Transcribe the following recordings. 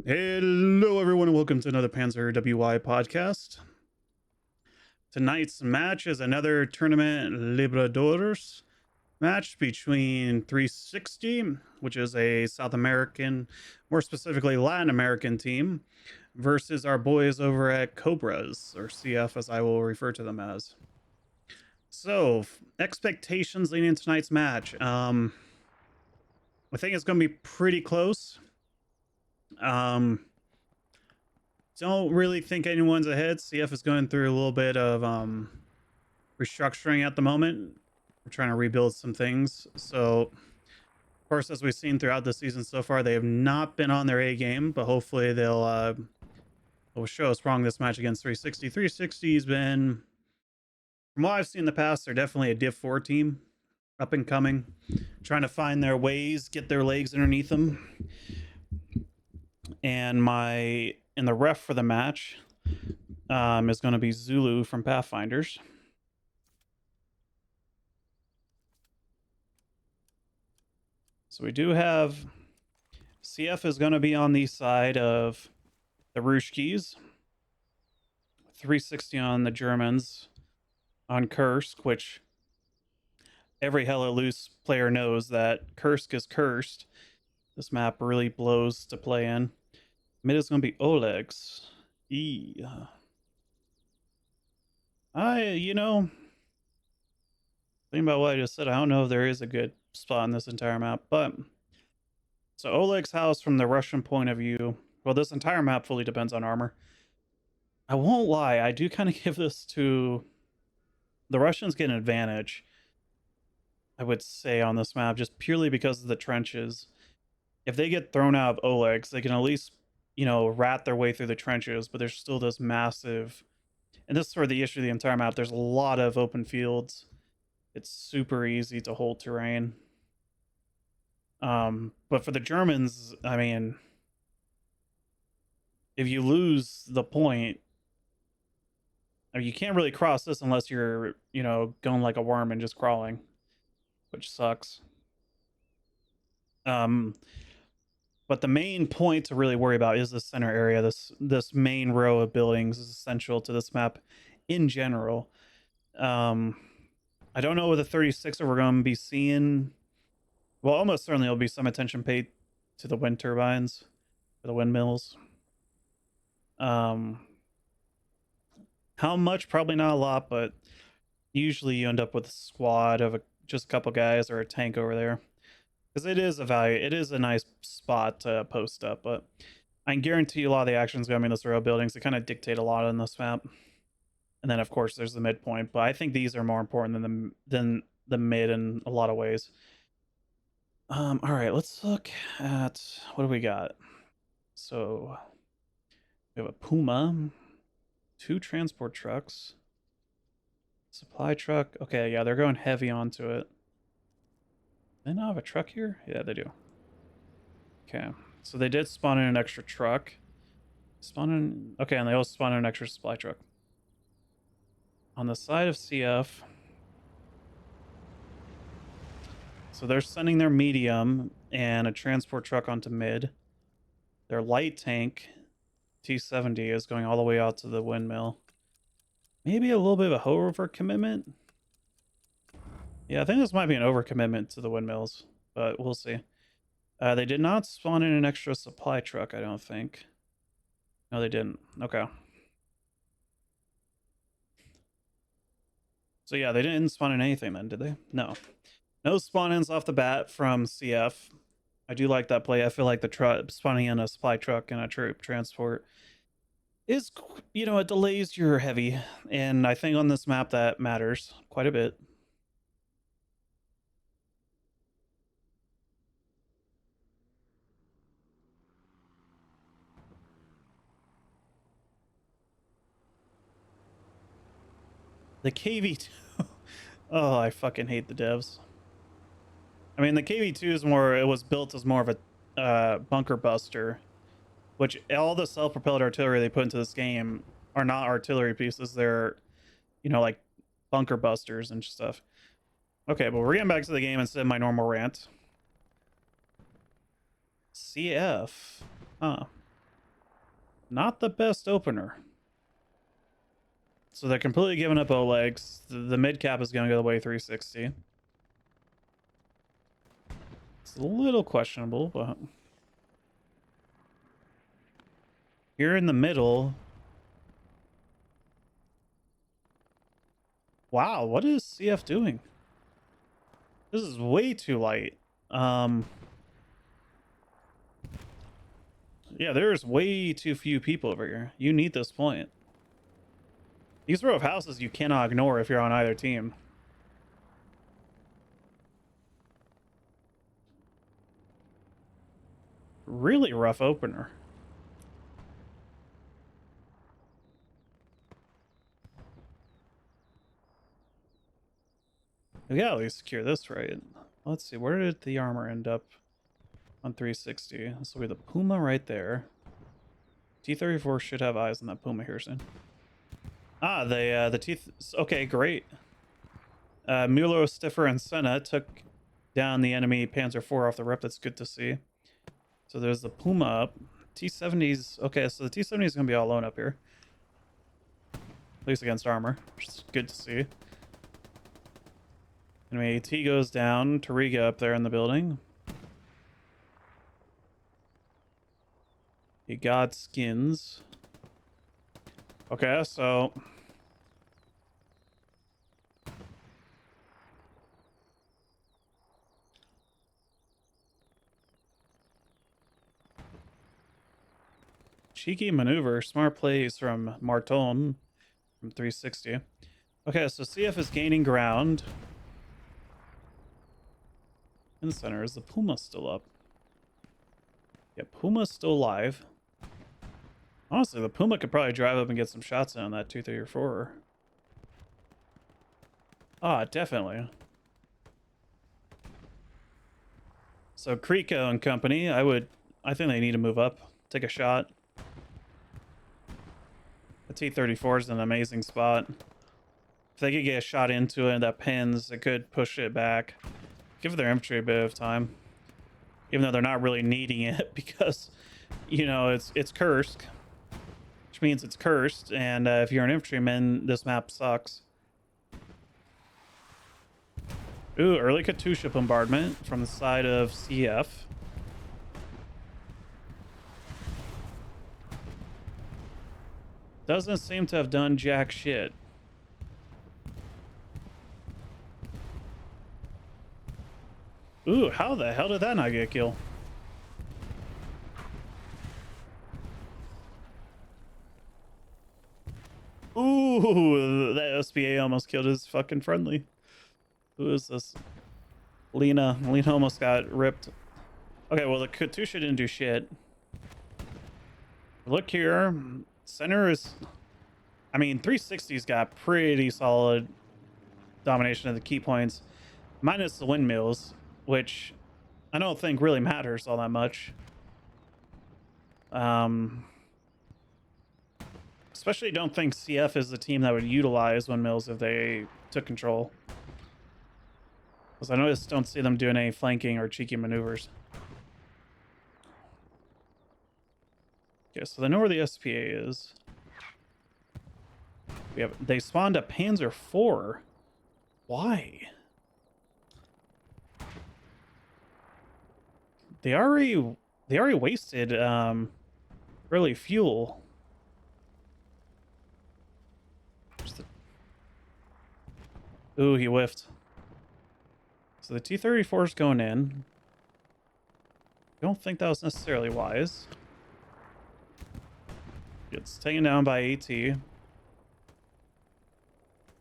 Hello, everyone, and welcome to another Panzer WY podcast. Tonight's match is another Tournament Libertadores match between 360, which is a South American, more specifically Latin American team, versus our boys over at Cobras, or CF as I will refer to them as. So, expectations leading into tonight's match. I think it's going to be pretty close. Don't really think anyone's ahead. CF is going through a little bit of restructuring at the moment. We're trying to rebuild some things. So, of course, as we've seen throughout the season so far, they have not been on their A game, but hopefully they'll show us wrong this match against 360. 360 has been, from what I've seen in the past, they're definitely a Div 4 team, up and coming, trying to find their ways, get their legs underneath them. And the ref for the match is going to be Zulu from Pathfinders. So we do have CF is going to be on the side of the Rushkis, 360 on the Germans on Kursk, which every Hella Loose player knows that Kursk is cursed. This map really blows to play in. Mid is going to be Oleg's. Thinking about what I just said, I don't know if there is a good spot in this entire map, but so Oleg's house from the Russian point of view, well, this entire map fully depends on armor. I won't lie, I do kind of give this to the Russians get an advantage, I would say, on this map, just purely because of the trenches. If they get thrown out of Oleg's, they can at least, rat their way through the trenches, but there's still this massive, and this is sort of the issue of the entire map, there's a lot of open fields. It's super easy to hold terrain. But for the Germans, I mean, if you lose the point, I mean, you can't really cross this unless you're, going like a worm and just crawling, which sucks. But the main point to really worry about is the center area. This main row of buildings is essential to this map in general. I don't know with the 36er we're going to be seeing. Well, almost certainly there'll be some attention paid to the wind turbines, or the windmills. How much? Probably not a lot, but usually you end up with a squad of just a couple guys or a tank over there. Because it is a nice spot to post up, but I can guarantee you a lot of the action is going to be in this row of buildings. They kind of dictate a lot on this map. And then, of course, there's the midpoint, but I think these are more important than the mid in a lot of ways. All right, let's look at what do we got. So we have a Puma, 2 transport trucks, supply truck. Okay, yeah, they're going heavy onto it. They not have a truck here? Yeah, they do. Okay, so they did spawn in an extra truck. Okay, and they also spawn in an extra supply truck. On the side of CF, so they're sending their medium and a transport truck onto mid. Their light tank, T-70, is going all the way out to the windmill. Maybe a little bit of a over commitment. Yeah, I think this might be an overcommitment to the windmills, but we'll see. They did not spawn in an extra supply truck, I don't think. No, they didn't. Okay. So yeah, they didn't spawn in anything then, did they? No. No spawn-ins off the bat from CF. I do like that play. I feel like the spawning in a supply truck and a troop transport is, it delays your heavy. And I think on this map that matters quite a bit. The KV2. Oh, I fucking hate the devs. I mean, the KV2 is it was built as more of a bunker buster, which all the self-propelled artillery they put into this game are not artillery pieces. They're, like bunker busters and stuff. Okay, but we're getting back to the game instead of my normal rant. CF. Huh. Not the best opener. So they're completely giving up Olegs. The mid cap is going to go the way 360. It's a little questionable, but here in the middle. Wow, what is CF doing? This is way too light. Yeah, there's way too few people over here. You need this point. These row of houses you cannot ignore if you're on either team. Really rough opener. We gotta at least secure this, right? Let's see, where did the armor end up on 360? This will be the Puma right there. T-34 should have eyes on that Puma here soon. Ah, the teeth. Okay, great. Mulo, Stiffer, and Senna took down the enemy Panzer IV off the rep. That's good to see. So there's the Puma up. T-70s. Okay, so the T-70 is going to be all alone up here. At least against armor, which is good to see. Enemy AT goes down. Tariga up there in the building. He got skins. Okay, so... cheeky maneuver. Smart plays from Marton from 360. Okay, so CF is gaining ground. In the center, is the Puma still up? Yeah, Puma's still alive. Honestly, the Puma could probably drive up and get some shots in on that 234. Ah, definitely. So Kriko and company, I think they need to move up, take a shot. The T-34 is an amazing spot. If they could get a shot into it that pins, it could push it back. Give their infantry a bit of time. Even though they're not really needing it because, you know, it's Kursk. Which means it's cursed, and if you're an infantryman, this map sucks. Ooh, early Katusha bombardment from the side of CF. Doesn't seem to have done jack shit. Ooh, how the hell did that not get a kill? Ooh, that SBA almost killed his fucking friendly. Who is this? Lena. Lena almost got ripped. Okay, well, the Katusha didn't do shit. Look here. Center is... I mean, 360's got pretty solid domination of the key points. Minus the windmills, which I don't think really matters all that much. Especially don't think CF is the team that would utilize windmills if they took control. Because I just don't see them doing any flanking or cheeky maneuvers. Okay, so they know where the SPA is. They spawned a Panzer IV. Why? They already wasted early fuel. Ooh, he whiffed. So the T-34 is going in. I don't think that was necessarily wise. It's taken down by AT.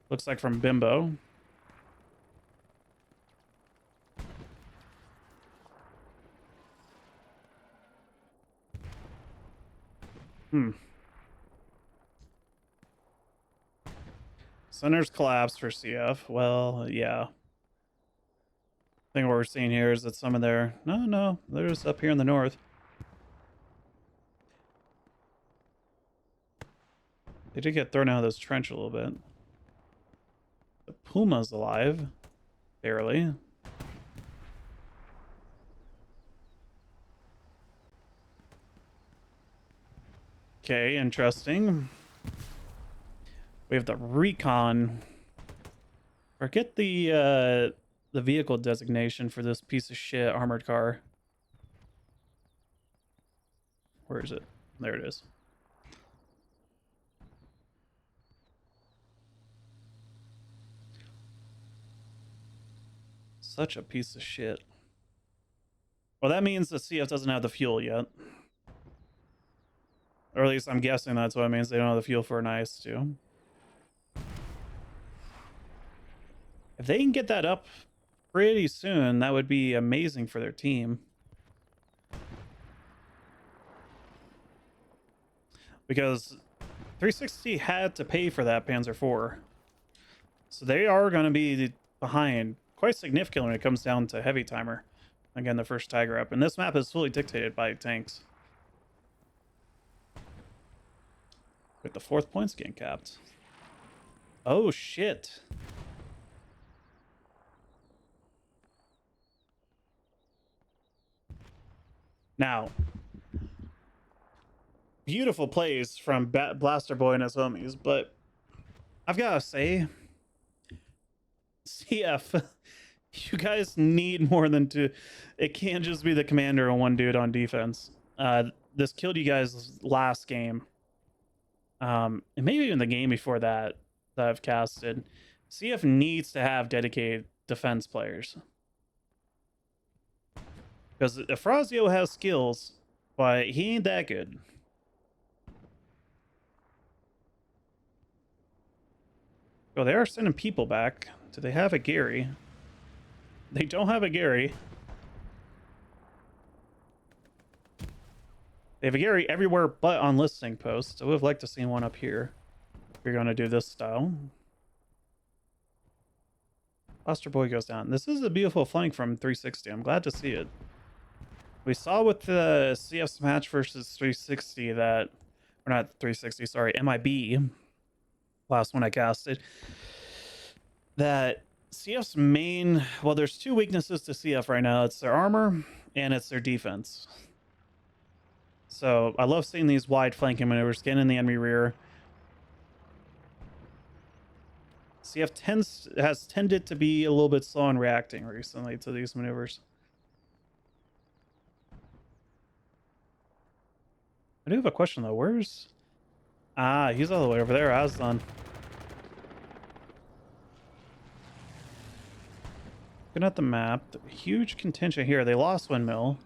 Looks like from Bimbo. Center's collapsed for CF. Well, yeah. I think what we're seeing here is that some of their... No, they're just up here in the north. They did get thrown out of this trench a little bit. The Puma's alive. Barely. Okay, interesting. We have the recon. Forget the vehicle designation for this piece of shit armored car. Where is it? There it is. Such a piece of shit. Well, that means the CF doesn't have the fuel yet. Or at least I'm guessing that's what it means. They don't have the fuel for an IS-2. If they can get that up pretty soon, that would be amazing for their team. Because 360 had to pay for that Panzer IV. So they are going to be behind quite significantly when it comes down to heavy timer. Again, the first Tiger up. And this map is fully dictated by tanks. With the 4th points getting capped. Oh, shit. Now, beautiful plays from Blaster Boy and his homies, but I've got to say, CF, you guys need more than two. It can't just be the commander and one dude on defense. This killed you guys last game. And maybe even the game before that I've casted. CF needs to have dedicated defense players. Because Efrazio has skills, but he ain't that good. Oh, they are sending people back. Do they have a Gary? They don't have a Gary. They have a Gary everywhere but on listing posts. I would have liked to see one up here. If you're going to do this style. Foster Boy goes down. This is a beautiful flank from 360. I'm glad to see it. We saw with the CF's match versus 360 that... Or not 360, sorry. MIB. Last one I casted. That CF's main... Well, there's two weaknesses to CF right now. It's their armor and it's their defense. So I love seeing these wide flanking maneuvers, getting in the enemy rear. CF has tended to be a little bit slow in reacting recently to these maneuvers. I do have a question though. Where's... Ah, he's all the way over there. Aslan. Looking at the map, huge contention here. They lost Windmill.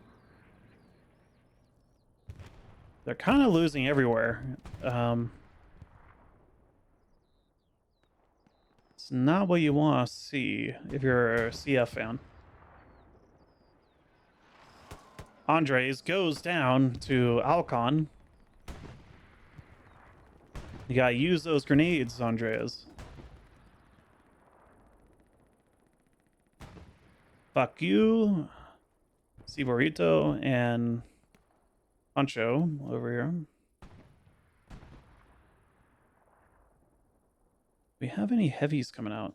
They're kind of losing everywhere. It's not what you want to see if you're a CF fan. Andres goes down to Alcon. You gotta use those grenades, Andres. Fuck you, Ciborito, and Pancho over here. We have any heavies coming out?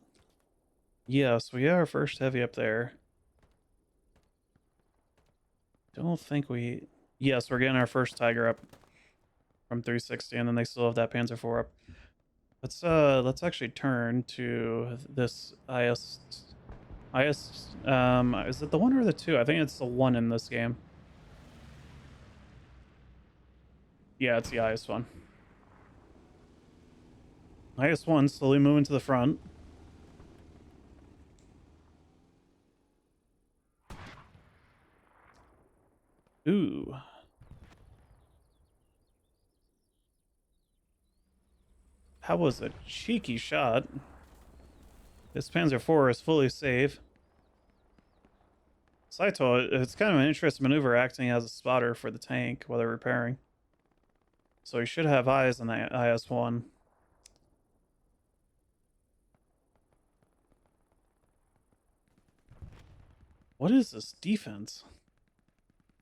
Yes, we got our first heavy up there. Don't think we... Yes, we're getting our first Tiger up from 360, and then they still have that Panzer IV up. Let's actually turn to this IS... is it the 1 or the 2? I think it's the 1 in this game. Yeah, it's the IS-1. IS-1 slowly moving to the front. Ooh. That was a cheeky shot. This Panzer IV is fully safe. Saito, it's kind of an interesting maneuver acting as a spotter for the tank while they're repairing. So he should have eyes on the IS-1. What is this defense?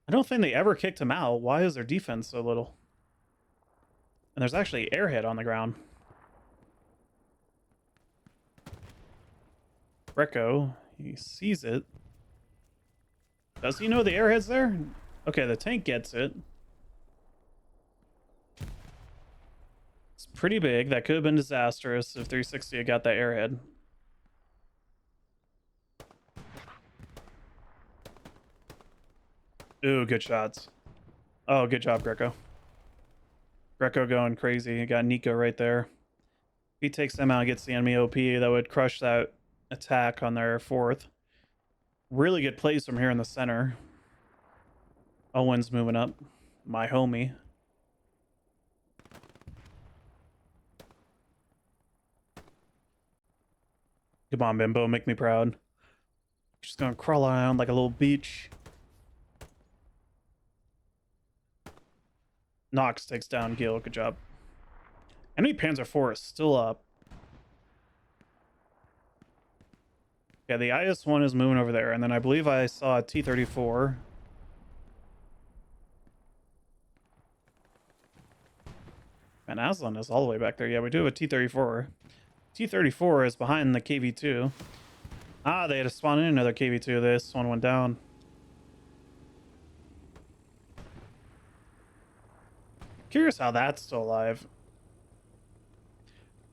I don't think they ever kicked him out. Why is their defense so little? And there's actually airhead on the ground. Greco, he sees it. Does he know the airhead's there? Okay, the tank gets it. pretty big. That could have been disastrous if 360 had got that airhead. Ooh, good shots. Oh, good job, Greco. Greco going crazy. You got Nico right there. If he takes them out and gets the enemy OP, that would crush that attack on their fourth. Really good plays from here in the center. Owen's moving up. My homie. Come on, Bimbo, make me proud. Just gonna crawl around like a little beach. Nox takes down Gil. Good job. Enemy Panzer IV is still up. Yeah, the IS-1 is moving over there, and then I believe I saw a T-34. And Aslan is all the way back there. Yeah, we do have a T-34. T-34 is behind the KV-2. Ah, they had to spawn in another KV-2. This one went down. Curious how that's still alive.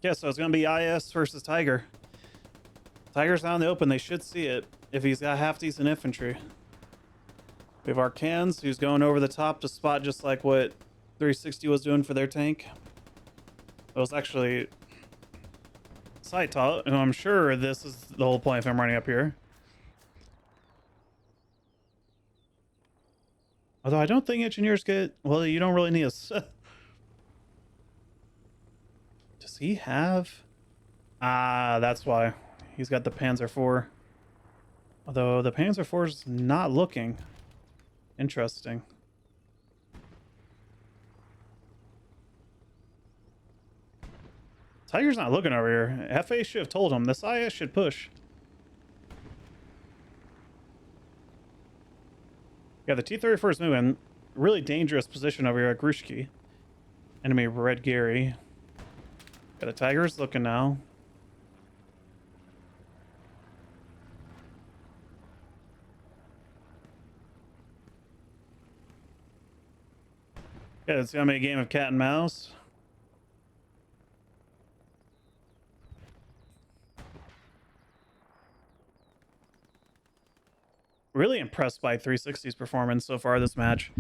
Yeah, so it's going to be IS versus Tiger. Tiger's out in the open. They should see it if he's got half-decent infantry. We have Arcans, who's going over the top to spot just like what 360 was doing for their tank. It was actually Saita, who I'm sure this is the whole point if I'm running up here. Although I don't think engineers get... Well, you don't really need a... Does he have... Ah, that's why. He's got the Panzer IV. Although the Panzer IV is not looking. Interesting. Tiger's not looking over here. FA should have told him. This IS should push. Yeah, the T-34 is moving. Really dangerous position over here at Grushki. Enemy Red Gary. Yeah, the Tiger's looking now. Yeah, it's gonna be a game of cat and mouse. Really impressed by 360's performance so far this match.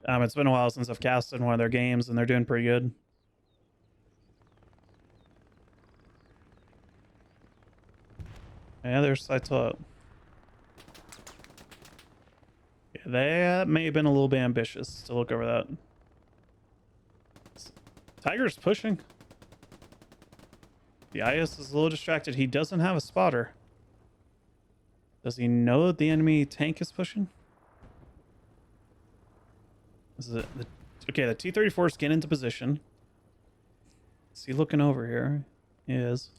It's been a while since I've casted one of their games, and they're doing pretty good. Yeah, there's Saito. Yeah, they may have been a little bit ambitious to look over that. Tiger's pushing. The IS is a little distracted. He doesn't have a spotter. Does he know the enemy tank is pushing? This is it. Okay, the T-34 is getting into position. Is he looking over here? He is.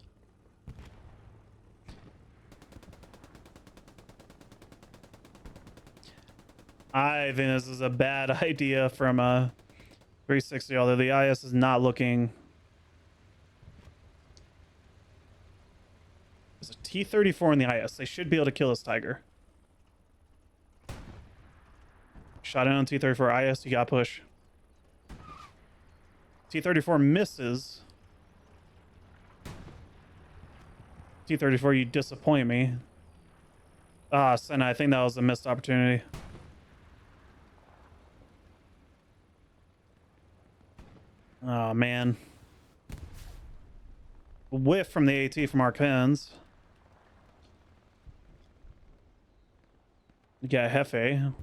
I think this is a bad idea from 360, although the IS is not looking... There's a T-34 in the IS. They should be able to kill this Tiger. Shot in on T-34 IS. You got push. T-34 misses. T-34, you disappoint me. Ah, Senna, I think that was a missed opportunity. Oh, man. Whiff from the AT from Arcans. You got Hefe.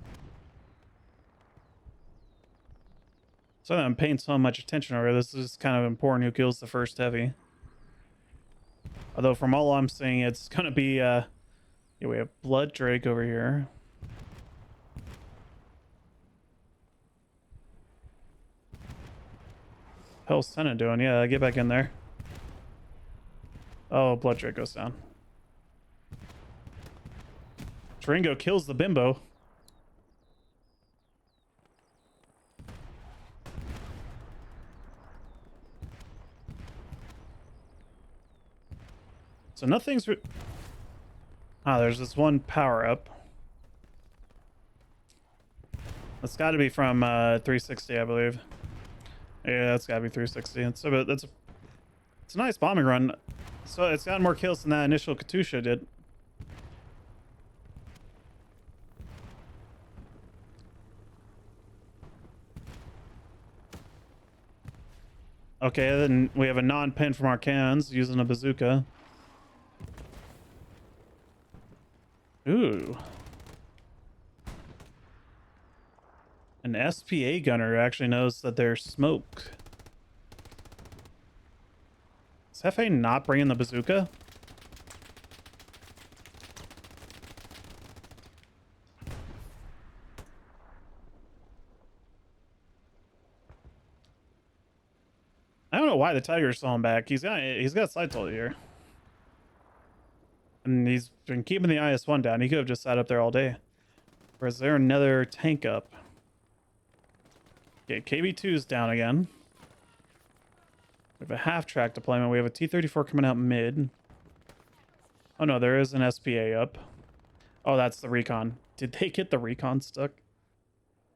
So I'm paying so much attention over this. Is kind of important who kills the first heavy. Although from all I'm seeing, it's gonna be yeah, we have Blood Drake over here. Hell's Senna doing? Yeah, get back in there. Oh, Blood Drake goes down. Tringo kills the Bimbo. So nothing's... there's this one power-up. That's got to be from 360, I believe. Yeah, that's got to be 360. That's a It's a nice bombing run. So it's gotten more kills than that initial Katusha did. Okay, then we have a non-pin from our cans using a bazooka. Ooh. An SPA gunner actually knows that there's smoke. Is Hefe not bringing the bazooka? I don't know why the Tiger's still back. He's got side toll here. And he's been keeping the IS-1 down. He could have just sat up there all day. Or is there another tank up? Okay, KV-2 is down again. We have a half-track deployment. We have a T-34 coming out mid. Oh no, there is an SPA up. Oh, that's the recon. Did they get the recon stuck?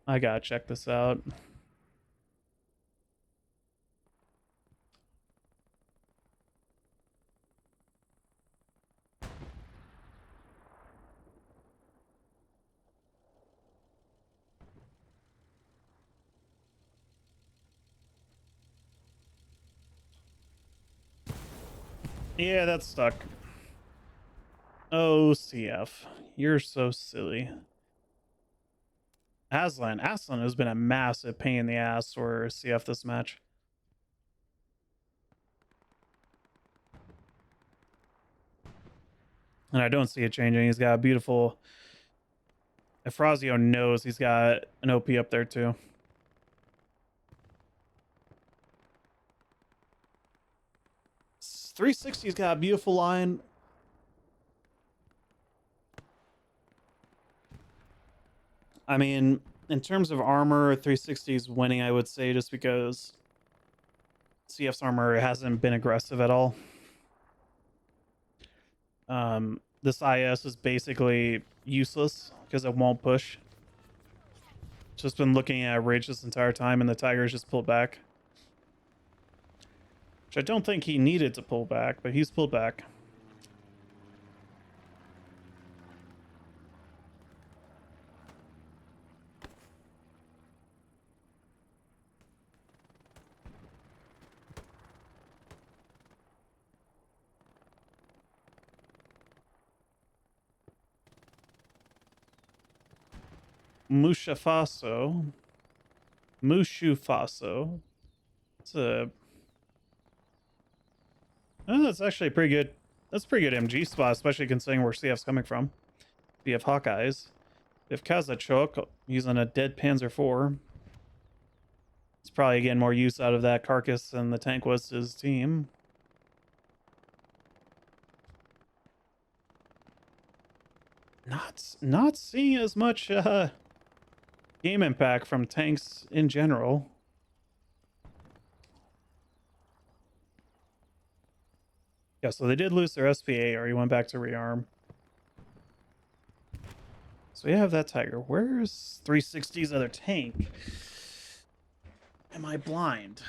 I gotta check this out. Yeah, that's stuck. Oh, CF. You're so silly. Aslan has been a massive pain in the ass for CF this match. And I don't see it changing. He's got a beautiful... Efrazio knows he's got an OP up there too. .360's got a beautiful line. I mean, in terms of armor, 360's winning, I would say, just because CF's armor hasn't been aggressive at all. This IS is basically useless because it won't push. Just been looking at Ridge this entire time, and the Tiger's just pulled back. Which I don't think he needed to pull back, but he's pulled back. Mushufaso. It's a... Oh, that's actually a pretty good... That's a pretty good MG spot, especially considering where CF's coming from. We have Hawkeyes. We have Kazachok using a dead Panzer IV. It's probably getting more use out of that carcass than the tank was to his team. Not seeing as much game impact from tanks in general. Yeah, so they did lose their SPA, or he went back to rearm. So we have that Tiger. Where's 360's other tank? Am I blind?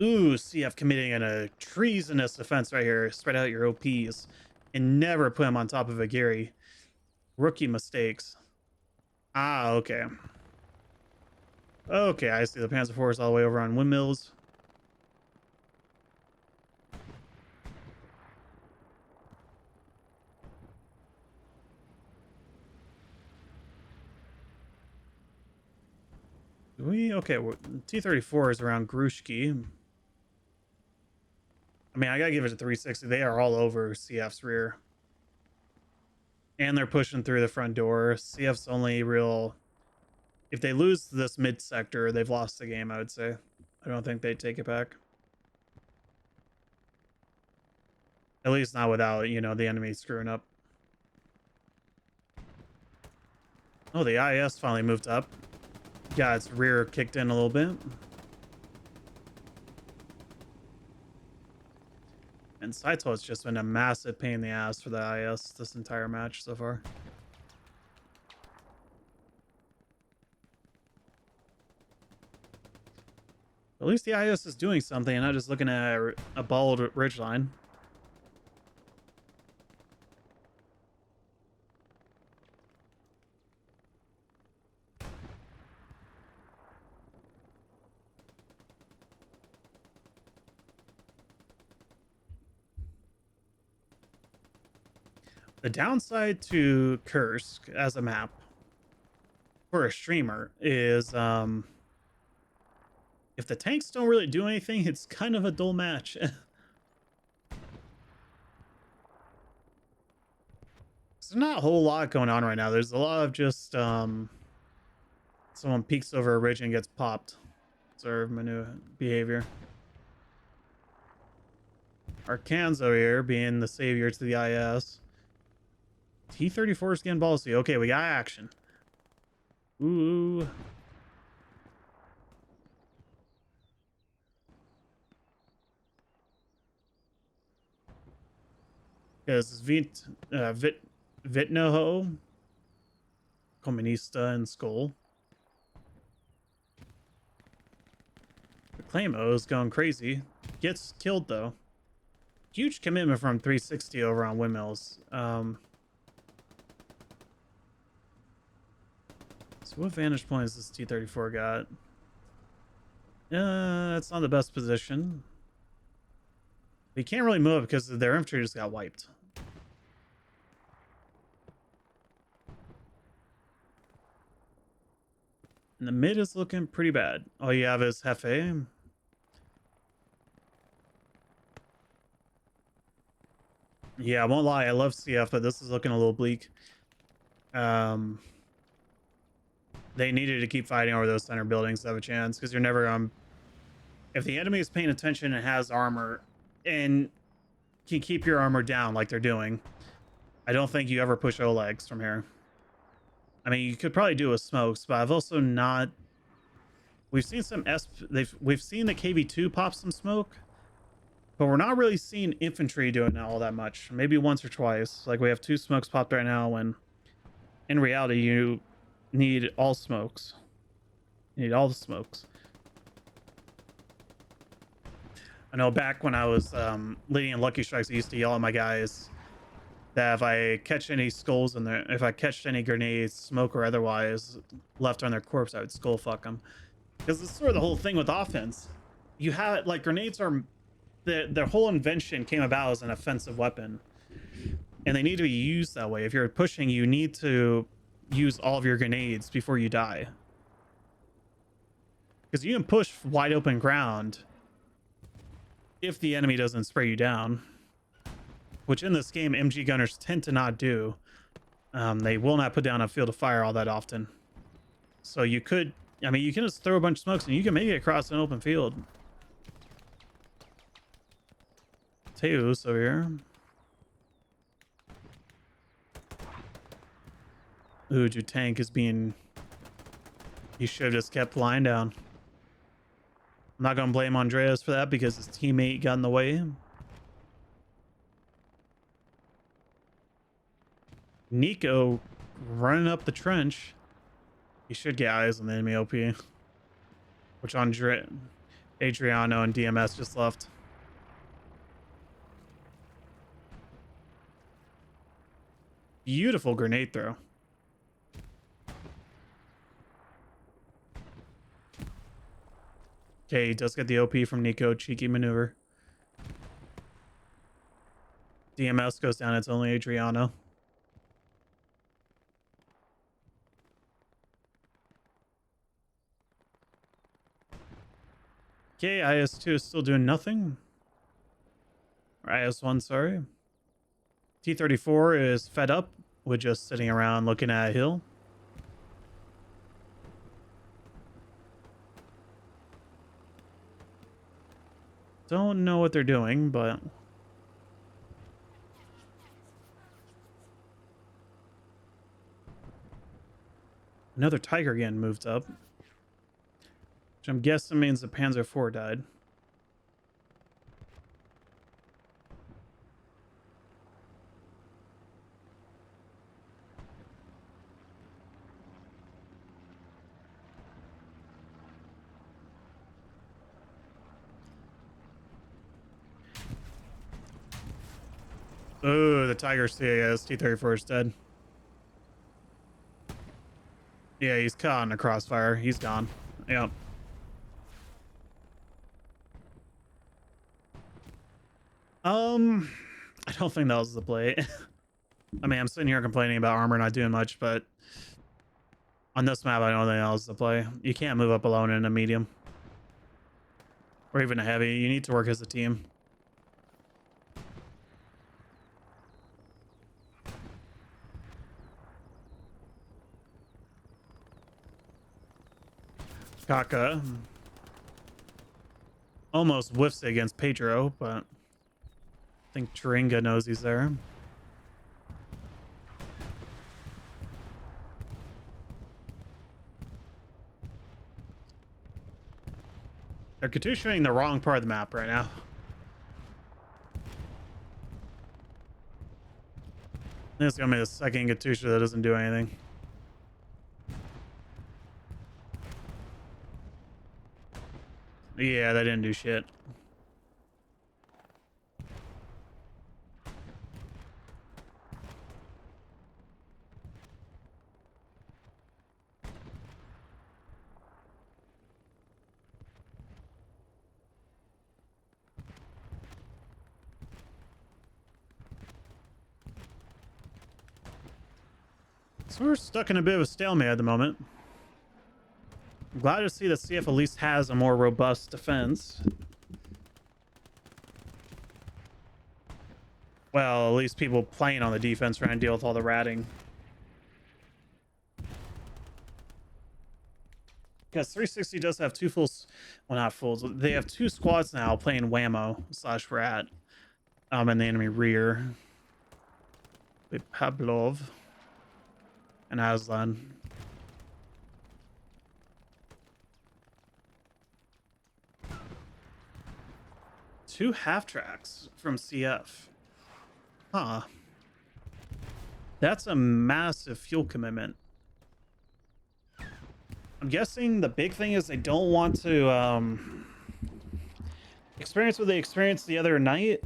Ooh, CF committing a treasonous offense right here. Spread out your OPs and never put him on top of a Gary. Rookie mistakes. Ah, okay. Okay, I see the Panzer IV is all the way over on windmills. Okay, T-34 is around Grushki. I mean, I gotta give it to 360. They are all over CF's rear. And they're pushing through the front door. CF's only real... If they lose this mid sector, they've lost the game, I would say. I don't think they'd take it back. At least not without, you know, the enemy screwing up. Oh, the IS finally moved up. Got its rear kicked in a little bit. And Saito has just been a massive pain in the ass for the IS this entire match so far. At least the IS is doing something and not just looking at a bald ridgeline. The downside to Kursk as a map for a streamer is if the tanks don't really do anything, it's kind of a dull match. There's not a whole lot going on right now. There's a lot of just someone peeks over a ridge and gets popped. Observe menu behavior. Arcanzo here being the savior to the IS. T-34 is getting ballsy. Okay, we got action. Ooh. Because Vitnoho, Comunista, and Skull. The Clamo is going crazy. Gets killed, though. Huge commitment from 360 over on Windmills. So what vantage point has this T-34 got? It's not the best position. They can't really move because their infantry just got wiped. And the mid is looking pretty bad. All you have is Hefe. Yeah, I won't lie. I love CF, but this is looking a little bleak. They needed to keep fighting over those center buildings to have a chance, because you're never if the enemy is paying attention and has armor and can keep your armor down like they're doing, I don't think you ever push Olegs from here. I mean, you could probably do with smokes, but I've also not. We've seen some we've seen the KV2 pop some smoke, but we're not really seeing infantry doing all that much. Maybe once or twice. Like we have 2 smokes popped right now, when in reality you need all smokes. You need all the smokes. I know back when I was leading in Lucky Strikes, I used to yell at my guys that if I catch any skulls in there, if I catch any grenades, smoke or otherwise, left on their corpse, I would skull fuck them. Because it's sort of the whole thing with offense. You have, like, grenades are, their whole invention came about as an offensive weapon. And they need to be used that way. If you're pushing, you need to use all of your grenades before you die. Because you can push wide open ground if the enemy doesn't spray you down, which in this game MG gunners tend to not do. They will not put down a field of fire all that often. So you could, I mean, you can just throw a bunch of smokes and you can make it across an open field. Teus over here. Ooh, tank is being, he should have just kept lying down. I'm not going to blame Andreas for that because his teammate got in the way. Nico running up the trench. He should get eyes on the enemy OP. Which Adriano and DMS just left. Beautiful grenade throw. Okay, he does get the OP from Nico. Cheeky maneuver. DMS goes down. It's only Adriano. Okay, IS-2 is still doing nothing. Or IS-1, sorry. T-34 is fed up with just sitting around looking at a hill. Don't know what they're doing, but... Another Tiger again moved up. Which I'm guessing means the Panzer IV died. Oh, the Tiger's T-34 is dead. Yeah, he's caught in a crossfire. He's gone. Yep. I don't think that was the play. I mean, I'm sitting here complaining about armor not doing much, but on this map, I don't think that was the play. You can't move up alone in a medium. Or even a heavy. You need to work as a team. Kaka almost whiffs it against Pedro, but I think Taringa knows he's there. They're Katushaing the wrong part of the map right now. This is gonna be the second Katusha that doesn't do anything. Yeah, they didn't do shit. So we're stuck in a bit of a stalemate at the moment. I'm glad to see that CF at least has a more robust defense. Well, at least people playing on the defense trying to deal with all the ratting. Because 360 does have two fulls, well, not fulls. They have two squads now playing Whammo / rat in the enemy rear. With Pavlov and Aslan. Two half tracks from CF. Huh. That's a massive fuel commitment. I'm guessing the big thing is they don't want to experience what they experienced the other night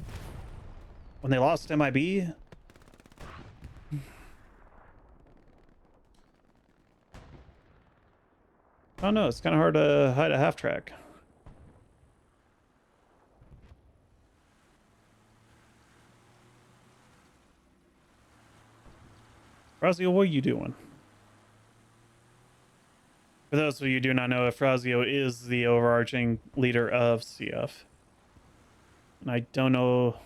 when they lost MIB. I don't know. It's kind of hard to hide a half track. Razio, what are you doing? For those of you who do not know, if Razio is the overarching leader of CF. And I don't know...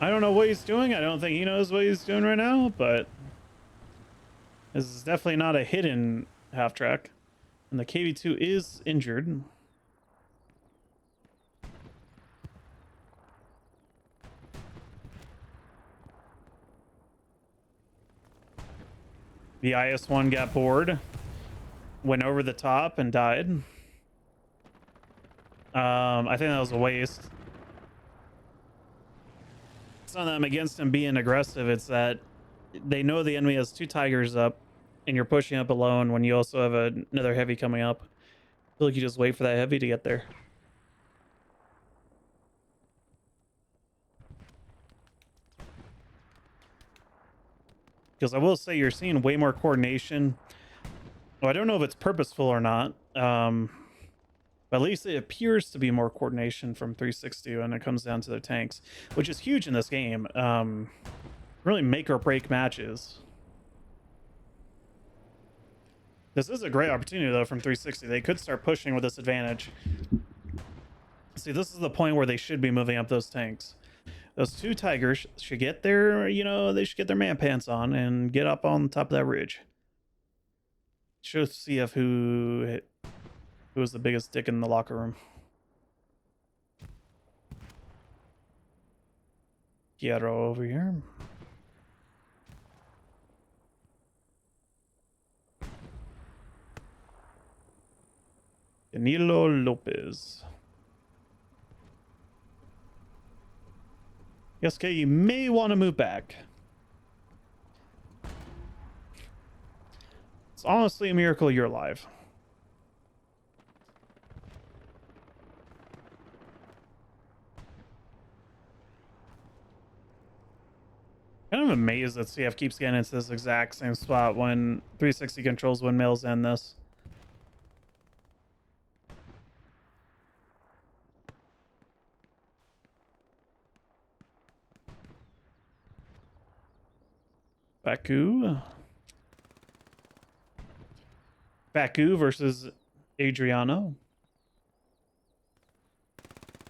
I don't know what he's doing. I don't think he knows what he's doing right now, but... this is definitely not a hidden half track. And the KV2 is injured. The IS-1 got bored, went over the top, and died. I think that was a waste. It's not that I'm against him being aggressive. It's that they know the enemy has two Tigers up, and you're pushing up alone when you also have another heavy coming up. I feel like you just wait for that heavy to get there. Because I will say you're seeing way more coordination. Well, I don't know if it's purposeful or not. But at least it appears to be more coordination from 360 when it comes down to their tanks, which is huge in this game. Really make or break matches. This is a great opportunity, though, from 360. They could start pushing with this advantage. See, this is the point where they should be moving up those tanks. Those two Tigers should get their, they should get their man pants on and get up on top of that ridge. Show CF who was the biggest dick in the locker room. Piero over here. Danilo Lopez. Yes, okay, you may want to move back. It's honestly a miracle you're alive. amazed that CF keeps getting into this exact same spot when 360 controls windmills and this. Baku versus Adriano.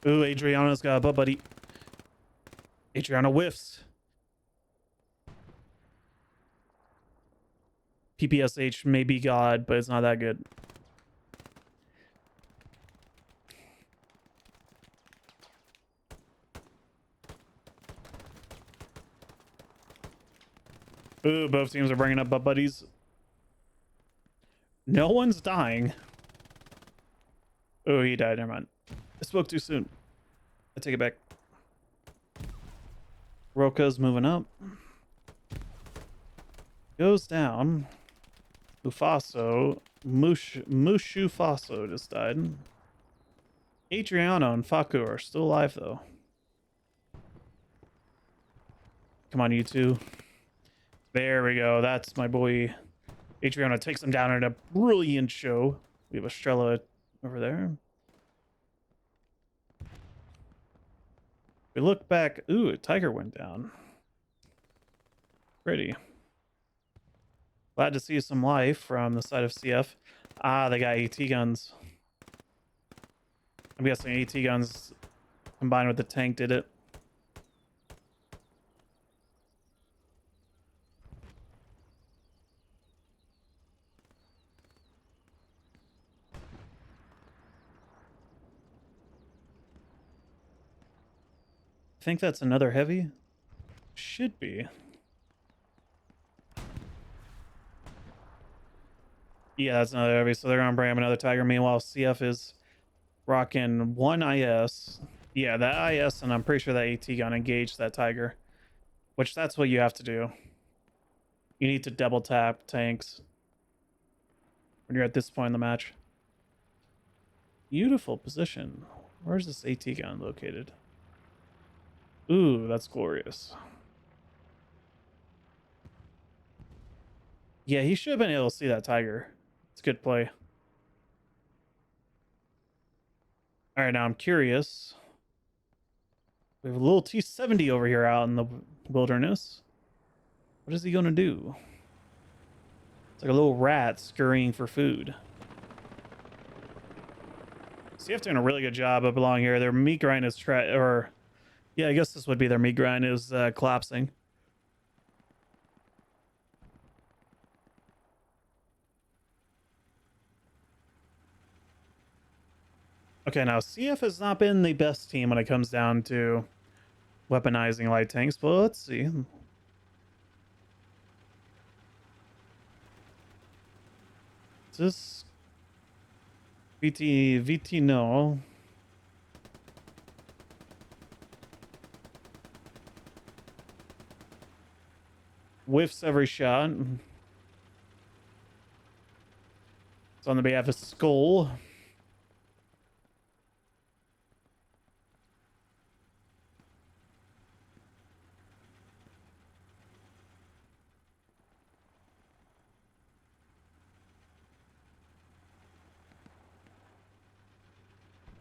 Ooh, Adriano's got a butt buddy. Adriano whiffs. PPSH may be God, but it's not that good. Ooh, both teams are bringing up butt buddies. No one's dying. Oh, he died. Never mind. I spoke too soon. I take it back. Roka's moving up. Goes down. Ufaso. Mushu Faso just died. Adriano and Faku are still alive, though. Come on, you two. There we go. That's my boy. Adriano takes him down in a brilliant show. We have Estrella over there. We look back. Ooh, a tiger went down. Pretty. Glad to see some life from the side of CF. Ah, they got AT guns. I'm guessing AT guns combined with the tank did it. I think that's another heavy. Should be. Yeah, that's another heavy. So they're going to bring him another tiger. Meanwhile, CF is rocking one IS. Yeah, that IS, and I'm pretty sure that AT gun engaged that tiger. Which that's what you have to do. You need to double tap tanks when you're at this point in the match. Beautiful position. Where's this AT gun located? Ooh, that's glorious. Yeah, he should have been able to see that tiger. It's a good play. All right, now I'm curious. We have a little T-70 over here out in the wilderness. What is he going to do? It's like a little rat scurrying for food. CF doing a really good job of belonging here. Their meat grind is yeah, I guess this would be their meat grind is collapsing. Okay, now CF has not been the best team when it comes down to weaponizing light tanks, but let's see. Is this VT no. Whiffs every shot. It's on the behalf of Skull.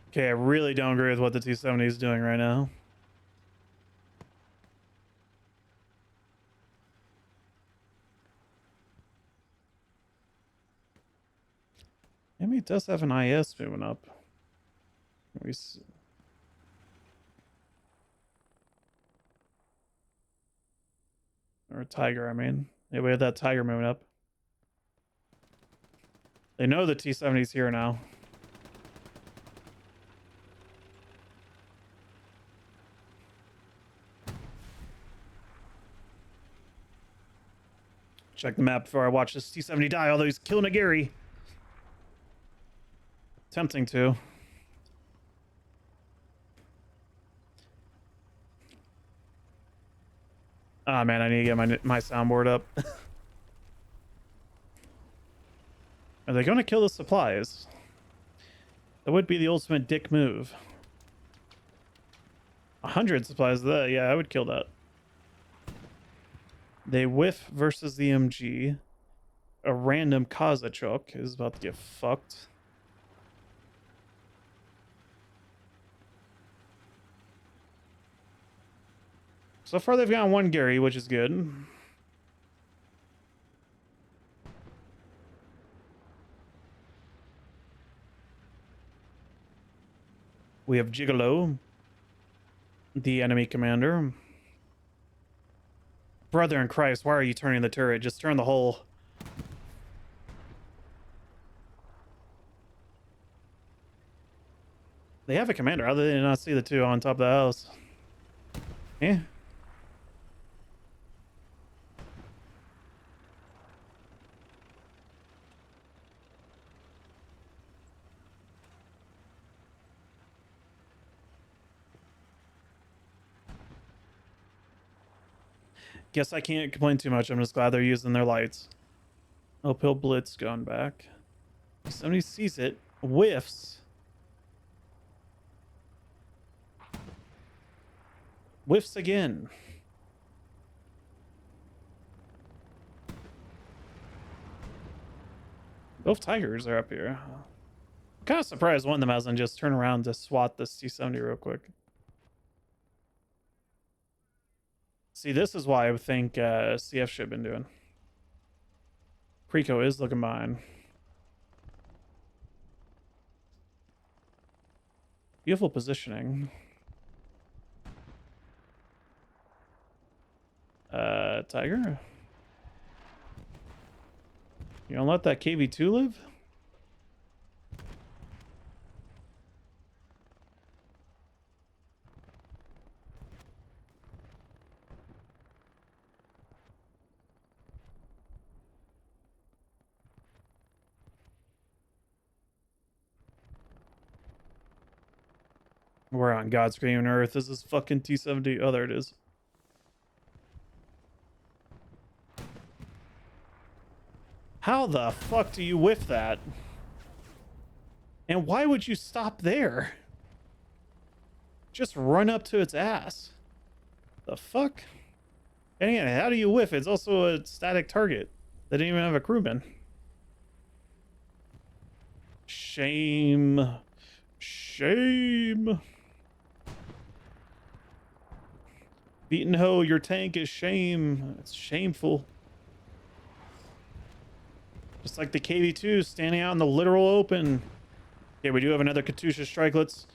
Okay, I really don't agree with what the T-70 is doing right now. Maybe it does have an IS moving up. We see. Or a tiger, I mean. Yeah, we have that tiger moving up. They know the T-70's here now. Check the map before I watch this T-70 die, although he's killing a Gary. Tempting to. Ah, man, I need to get my soundboard up. Are they going to kill the supplies? That would be the ultimate dick move. 100 supplies of that, yeah, I would kill that. They whiff versus the MG. A random Kazachok is about to get fucked. So far, they've got one Gary, which is good. We have Gigolo, the enemy commander. Brother in Christ, why are you turning the turret? Just turn the whole... They have a commander. How did they not see the two on top of the house? Yeah. Guess I can't complain too much. I'm just glad they're using their lights. Uphill Blitz going back. Somebody sees it. Whiffs. Whiffs again. Both Tigers are up here. I'm kind of surprised one of them hasn't just turned around to swat this T-70 real quick. See, this is why I would think CF should have been doing. Preco is looking behind. Beautiful positioning. Tiger? You don't let that KV2 live? We're on God's green earth. This is fucking T-70. Oh, there it is. How the fuck do you whiff that? And why would you stop there? Just run up to its ass. The fuck? And again, how do you whiff? It's also a static target. They didn't even have a crewman. Shame. Shame. Beaten Ho, your tank is shame. It's shameful. Just like the KV2 standing out in the literal open. Okay, we do have another Katusha strike. Let's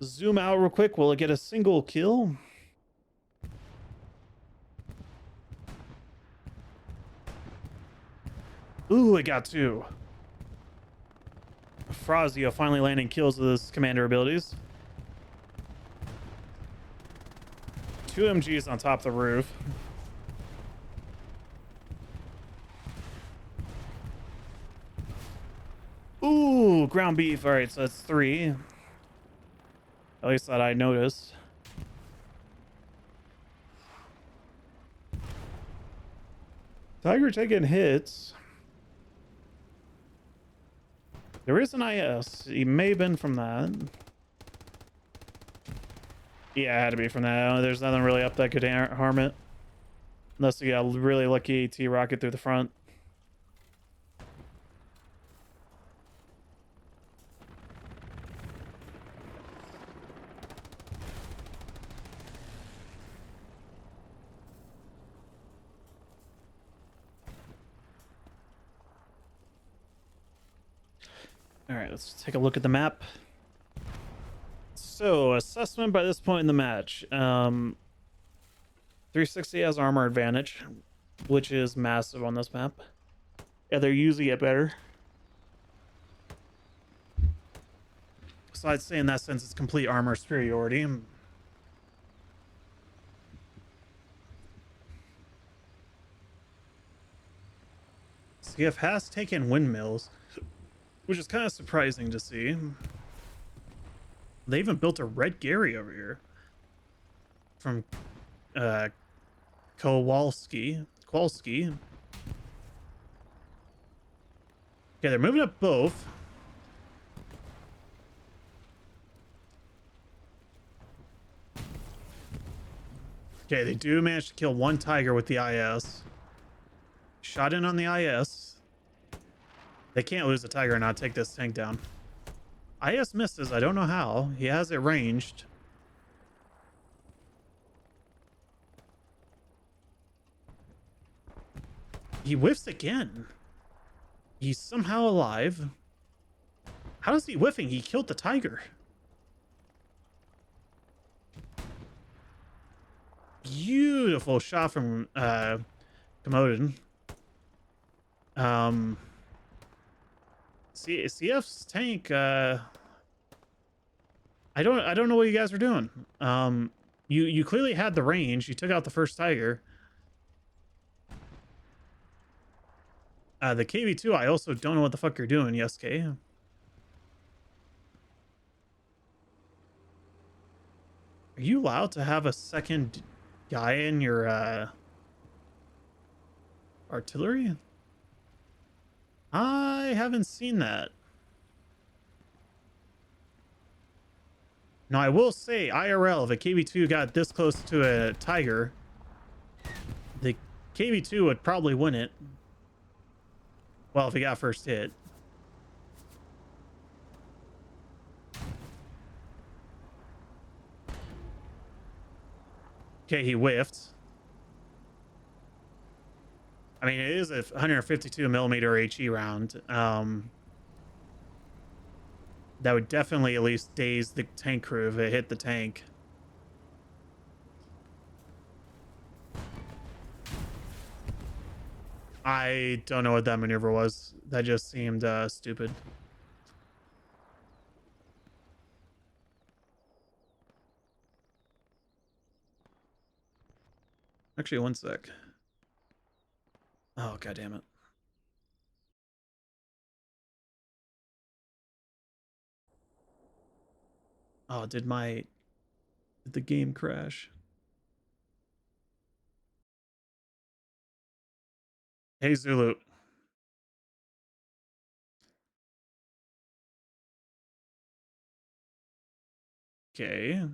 zoom out real quick. Will it get a single kill? Ooh, it got two. Frazio finally landing kills with his commander abilities. Two MGs on top of the roof. Ooh, ground beef. All right, so that's three. At least that I noticed. Tiger taking hits. There is an IS. He may have been from that. Yeah, it had to be from that. There's nothing really up that could harm it. Unless you got a really lucky AT rocket through the front. All right, let's take a look at the map. So, assessment by this point in the match. 360 has armor advantage, which is massive on this map. Yeah, they're using it better. So I'd say in that sense it's complete armor superiority. CF has taken windmills, which is kind of surprising to see. They even built a red Gary over here from Kowalski. Okay, they're moving up both. Okay, they do manage to kill one Tiger with the IS. shot in on the IS. They can't lose the Tiger and not take this tank down. IS misses. I don't know how. He has it ranged. He whiffs again. He's somehow alive. How is he whiffing? He killed the Tiger. Beautiful shot from Commodin. CF's tank, I don't know what you guys are doing. You clearly had the range. You took out the first Tiger. The KV2, I also don't know what the fuck you're doing, Yesuke. Are you allowed to have a second guy in your artillery? I haven't seen that. Now, I will say, IRL, if a KV2 got this close to a Tiger, the KV2 would probably win it. Well, if he got first hit. Okay, he whiffed. I mean, it is a 152 millimeter HE round. That would definitely at least daze the tank crew if it hit the tank. I don't know what that maneuver was. That just seemed stupid. Actually, one sec. Oh, god damn it. Oh, did the game crash? Hey, Zulu. Okay. I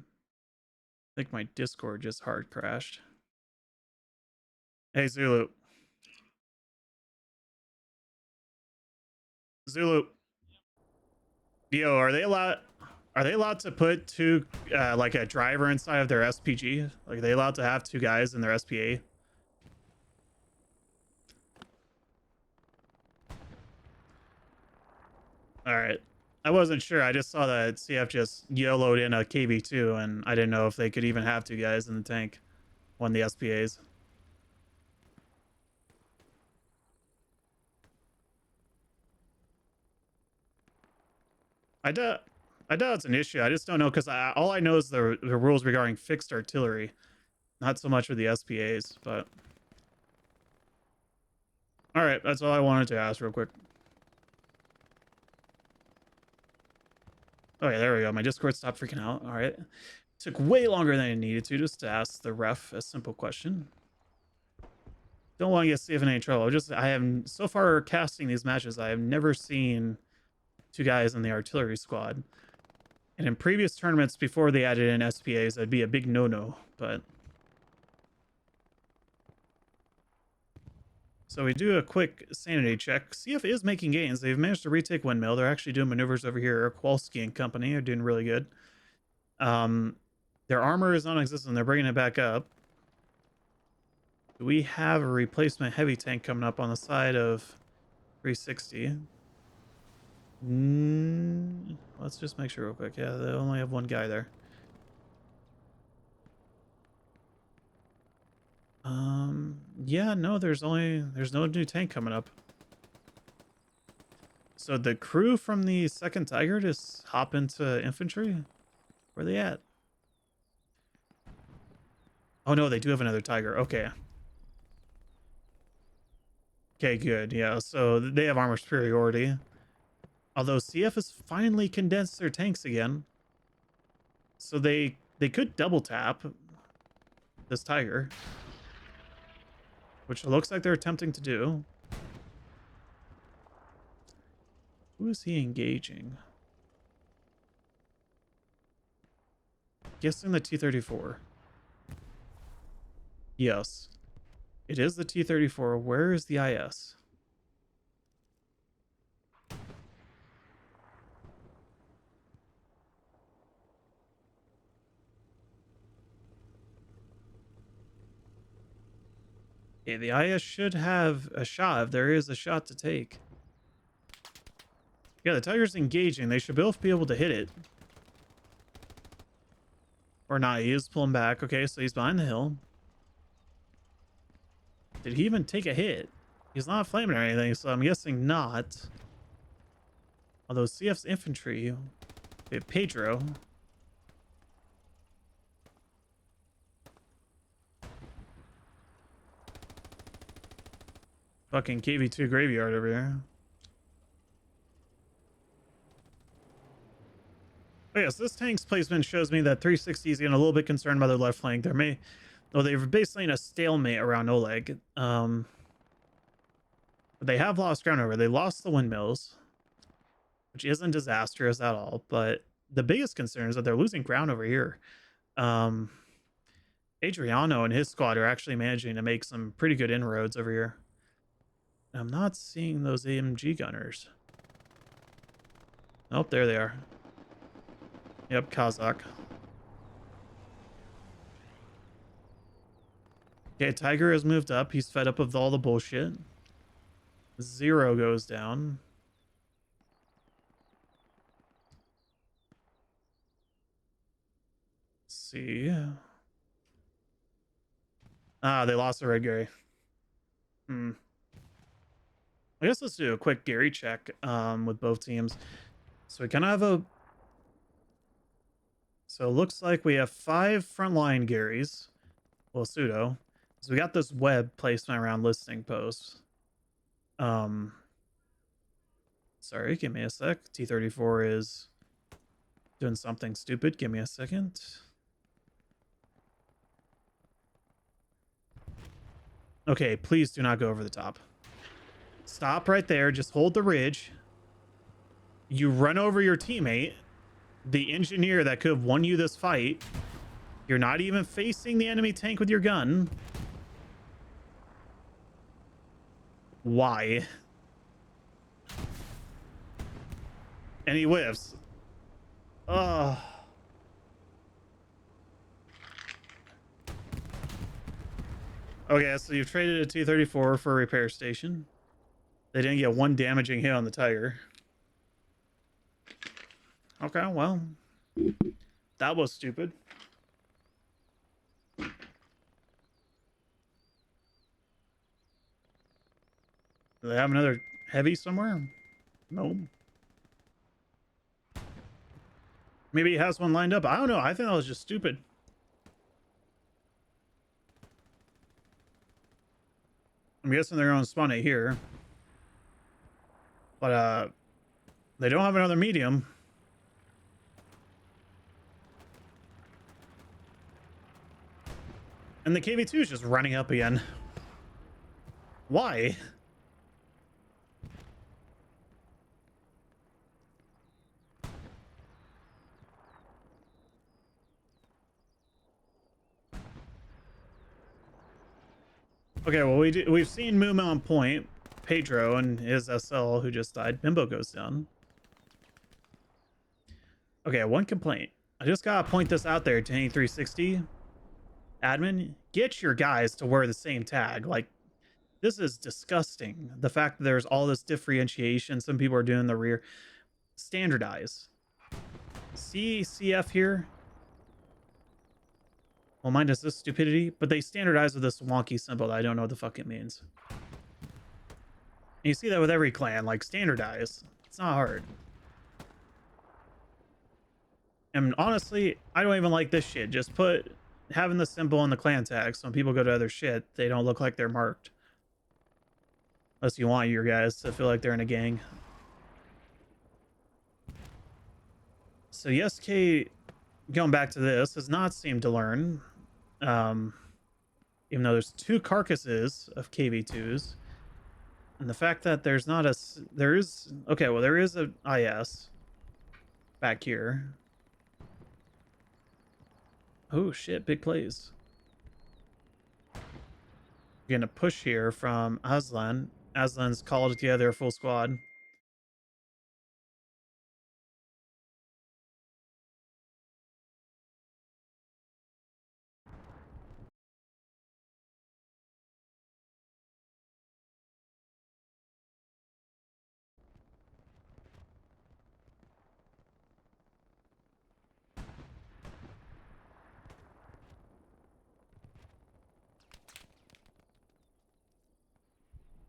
think my Discord just hard crashed. Hey, Zulu. Zulu. Yo, are they allowed to put two like a driver inside of their SPG? Like, are they allowed to have two guys in their SPA? All right. I wasn't sure. I just saw that CF just YOLO'd in a KV2, and I didn't know if they could even have two guys in the tank on the SPAs. I doubt it's an issue. I just don't know, because all I know is the rules regarding fixed artillery, not so much with the SPAs. But all right, that's all I wanted to ask real quick. Oh yeah, there we go. My Discord stopped freaking out. All right, took way longer than it needed to just to ask the ref a simple question. Don't want to get CF in any trouble. I have so far casting these matches, I have never seen two guys in the artillery squad. And in previous tournaments before they added in SPAs, that'd be a big no-no. But so we do a quick sanity check. CF is making gains. They've managed to retake Windmill. They're actually doing maneuvers over here. Kowalski and company are doing really good. Their armor is non-existent. They're bringing it back up. Do we have a replacement heavy tank coming up on the side of 360? Let's just make sure real quick. Yeah, they only have one guy there. Yeah, no, there's no new tank coming up. So the crew from the second Tiger just hop into infantry? Where are they at? Oh no, they do have another Tiger. Okay. Okay, good. Yeah, so they have armor superiority. Although CF has finally condensed their tanks again. So they could double tap this Tiger, which looks like they're attempting to do. Who is he engaging? Guessing the T-34. Yes. It is the T-34. Where is the IS? Okay, the IS should have a shot if there is a shot to take. Yeah, the Tiger's engaging. They should both be able to hit it. Or not. He is pulling back. Okay, so he's behind the hill. Did he even take a hit? He's not flaming or anything, so I'm guessing not. Although CF's infantry... Okay, Pedro... Fucking KV2 graveyard over here. Oh yes, this tank's placement shows me that 360 is getting a little bit concerned about their left flank. They're basically in a stalemate around Oleg. But they have lost ground over. They lost the windmills, which isn't disastrous at all. But the biggest concern is that they're losing ground over here. Adriano and his squad are actually managing to make some pretty good inroads over here. I'm not seeing those AMG gunners. Nope, there they are. Yep, Kazakh. Okay, Tiger has moved up. He's fed up with all the bullshit. Zero goes down. Let's see. Ah, they lost the red Gary. I guess let's do a quick Gary check with both teams. So we kind of have a... So it looks like we have 5 frontline Garys. Well, pseudo. So we got this web placement around listing posts. Sorry, give me a sec. T-34 is doing something stupid. Give me a second. Okay, please do not go over the top. Stop right there. Just hold the ridge. You run over your teammate, the engineer that could have won you this fight. You're not even facing the enemy tank with your gun. Why? And he whiffs. Ugh. Okay, so you've traded a T-34 for a repair station. They didn't get one damaging hit on the Tiger. Okay, well, that was stupid. Do they have another heavy somewhere? No. Maybe he has one lined up. I don't know. I think that was just stupid. I'm guessing they're going to spawn it here. But they don't have another medium. And the KV2 is just running up again. Why? Okay, well, we've seen Mooma on point. Pedro and his SL who just died. Bimbo goes down. Okay, one complaint. I just gotta point this out there to any 360. Admin, get your guys to wear the same tag. Like, this is disgusting. The fact that there's all this differentiation. Some people are doing the rear. Standardize. See CF here? Well, mine does this stupidity, but they standardize with this wonky symbol that I don't know what the fuck it means. And you see that with every clan, like standardize. It's not hard. And honestly, I don't even like this shit. Just put having the symbol on the clan tag so when people go to other shit, they don't look like they're marked. Unless you want your guys to feel like they're in a gang. So the SK, going back to this, has not seemed to learn. Even though there's 2 carcasses of KV2s. And the fact that there's not a... There is... Okay, well, there is a IS back here. Oh, shit. Big plays. You're gonna push here from Aslan. Aslan's called together a full squad.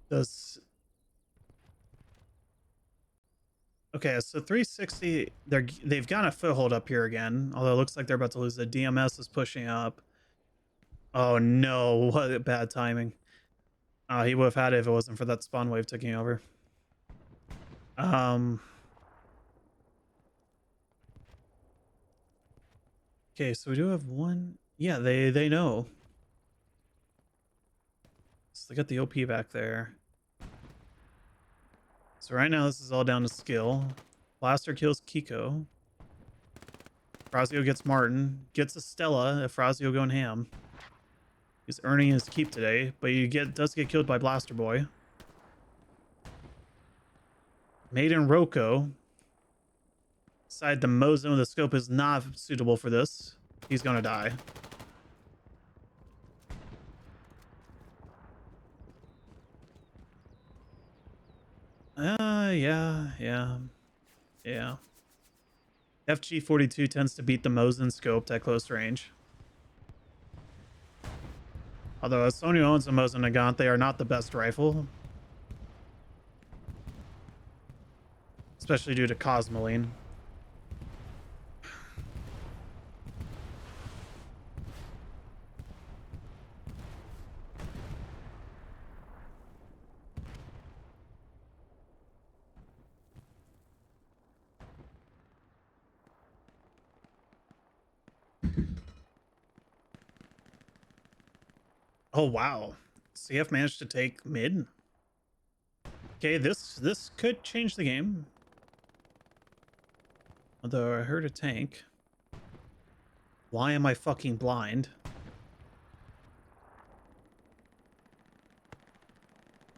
Does okay, so 360, they've got a foothold up here again, although it looks like they're about to lose. The DMS is pushing up. Oh no, what bad timing. He would have had it if it wasn't for that spawn wave taking over. Okay, so we do have one. Yeah, they know. So they got the OP back there. So right now this is all down to skill. Blaster kills Kiko. Frazio gets Martin. Gets Estella if Frazio going ham. He's earning his keep today, but does get killed by Blaster Boy. Maiden Roko. Decide the Mozone with the scope is not suitable for this. He's gonna die. Yeah. FG42 tends to beat the Mosin scoped at close range. Although as Sony owns the Mosin Nagant, they are not the best rifle. Especially due to Cosmoline. Oh wow. CF managed to take mid. Okay, this could change the game. Although I heard a tank. Why am I fucking blind?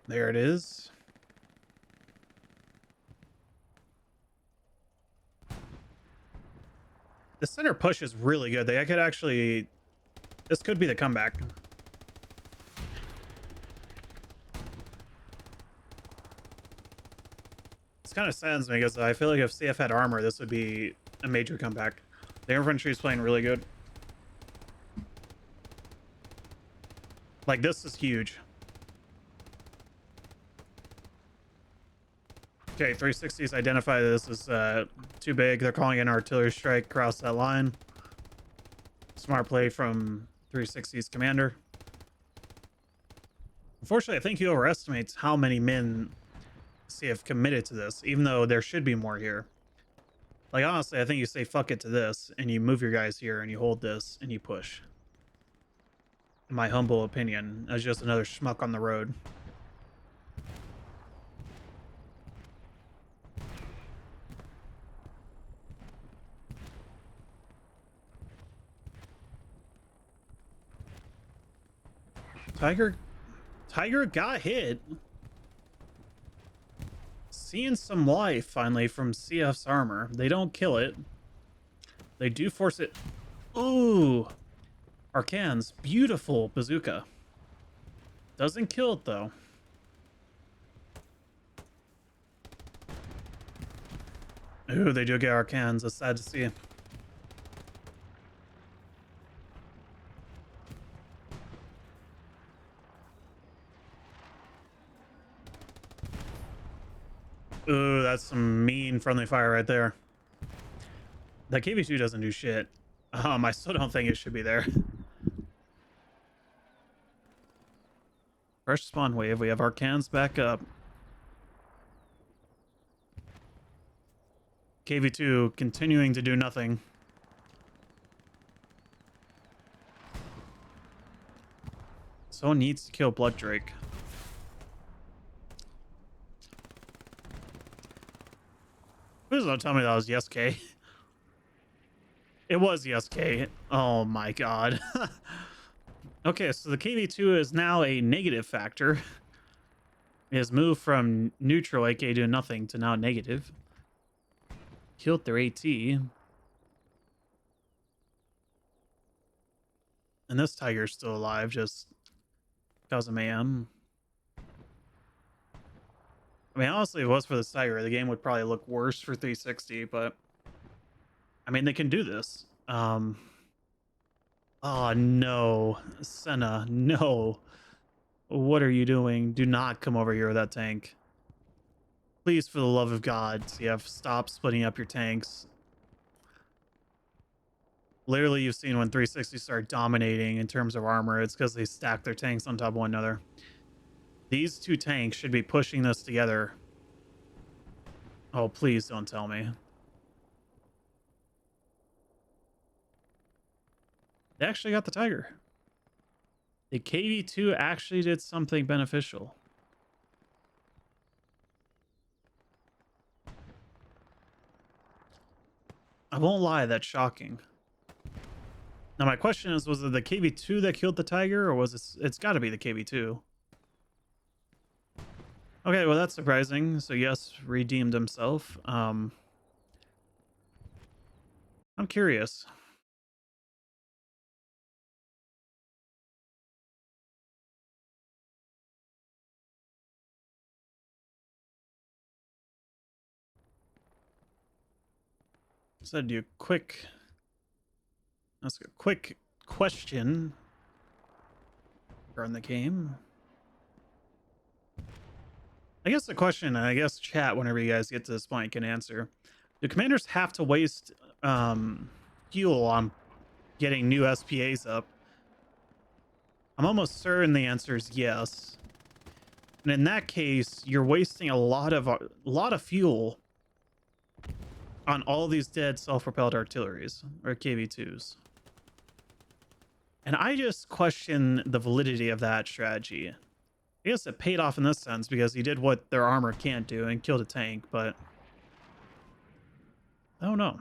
There it is. The center push is really good. I could actually... This could be the comeback. It's kind of saddens me because I feel like if CF had armor, this would be a major comeback. The infantry is playing really good. Like, this is huge. Okay, 360s identify this as too big. They're calling an artillery strike across that line. Smart play from 360's commander. Unfortunately, I think he overestimates how many men CF committed to this, even though there should be more here. Like, honestly, I think you say fuck it to this, and you move your guys here, and you hold this, and you push. In my humble opinion, as just another schmuck on the road. Tiger got hit. Seeing some life finally from CF's armor. They don't kill it. They do force it. Ooh. Arcane's beautiful bazooka. Doesn't kill it though. Ooh, they do get Arcanes. That's sad to see. Ooh, that's some mean friendly fire right there. That KV2 doesn't do shit. I still don't think it should be there. Fresh spawn wave. We have Arcanes back up. KV2 continuing to do nothing. Someone needs to kill Blood Drake. Please don't tell me that was Yes K. It was Yes K. Oh my god. Okay, so the KV2 is now a negative factor. It has moved from neutral, aka to nothing, to now negative. Killed their AT. And this tiger's still alive, just because of mayhem. I mean, honestly, if it was for this tiger, the game would probably look worse for 360, but I mean, they can do this. Oh no, Senna, no. What are you doing? Do not come over here with that tank. Please, for the love of God, CF, stop splitting up your tanks. Literally, you've seen when 360 start dominating in terms of armor, it's because they stack their tanks on top of one another. These two tanks should be pushing this together. Oh, please don't tell me. They actually got the tiger. The KV2 actually did something beneficial. I won't lie, that's shocking. Now my question is, was it the KV2 that killed the tiger, or was it? It's got to be the KV2. Okay, well that's surprising. So yes, redeemed himself. I'm curious. So I'd do a quick. That's a quick question. Run the game. I guess the question, and I guess chat, whenever you guys get to this point, can answer. Do commanders have to waste fuel on getting new SPAs up? I'm almost certain the answer is yes. And in that case, you're wasting a lot of fuel on all these dead self-propelled artilleries or KV2s. And I just question the validity of that strategy. I guess it paid off in this sense because he did what their armor can't do and killed a tank, but I don't know.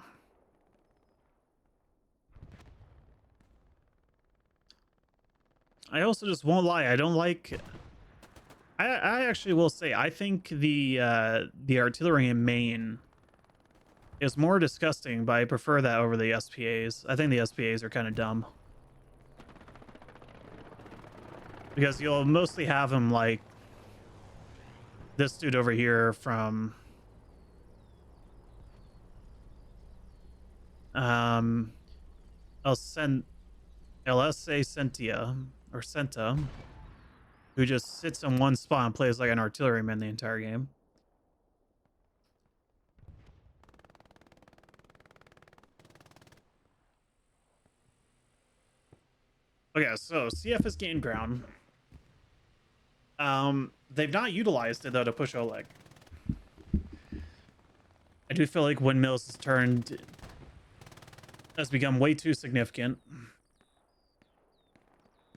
I also just won't lie. I don't like. I actually will say I think the artillery in main is more disgusting, but I prefer that over the SPAs. I think the SPAs are kind of dumb because you'll mostly have them like this dude over here from LSA Sentia or Senta, who just sits in one spot and plays like an artilleryman the entire game. Okay, so CF has gained ground. They've not utilized it though to push Oleg. I do feel like Windmills' turn has become way too significant.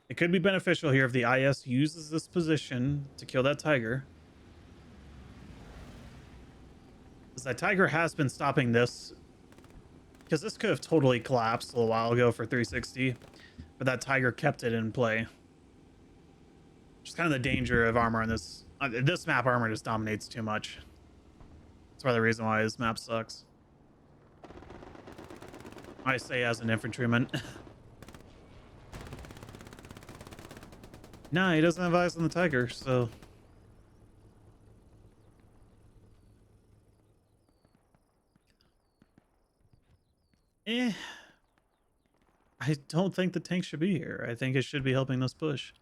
It could be beneficial here if the IS uses this position to kill that tiger. Because that tiger has been stopping this. Because this could have totally collapsed a little while ago for 360. But that tiger kept it in play. Which is kind of the danger of armor on this. This map armor just dominates too much. That's probably the reason why this map sucks. I say as an infantryman. Nah, he doesn't have eyes on the tiger, so... I don't think the tank should be here. I think it should be helping this push.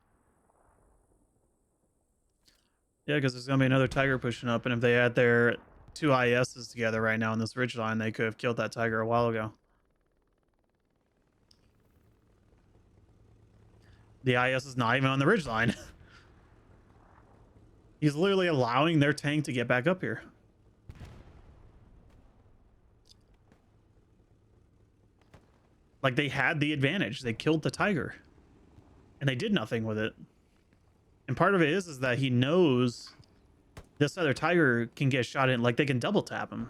Yeah, because there's going to be another tiger pushing up, and if they had their two ISs together right now in this ridge line, they could have killed that tiger a while ago. The IS is not even on the ridge line. He's literally allowing their tank to get back up here. Like, they had the advantage. They killed the tiger. And they did nothing with it. And part of it is that he knows this other tiger can get shot in. Like, they can double tap him.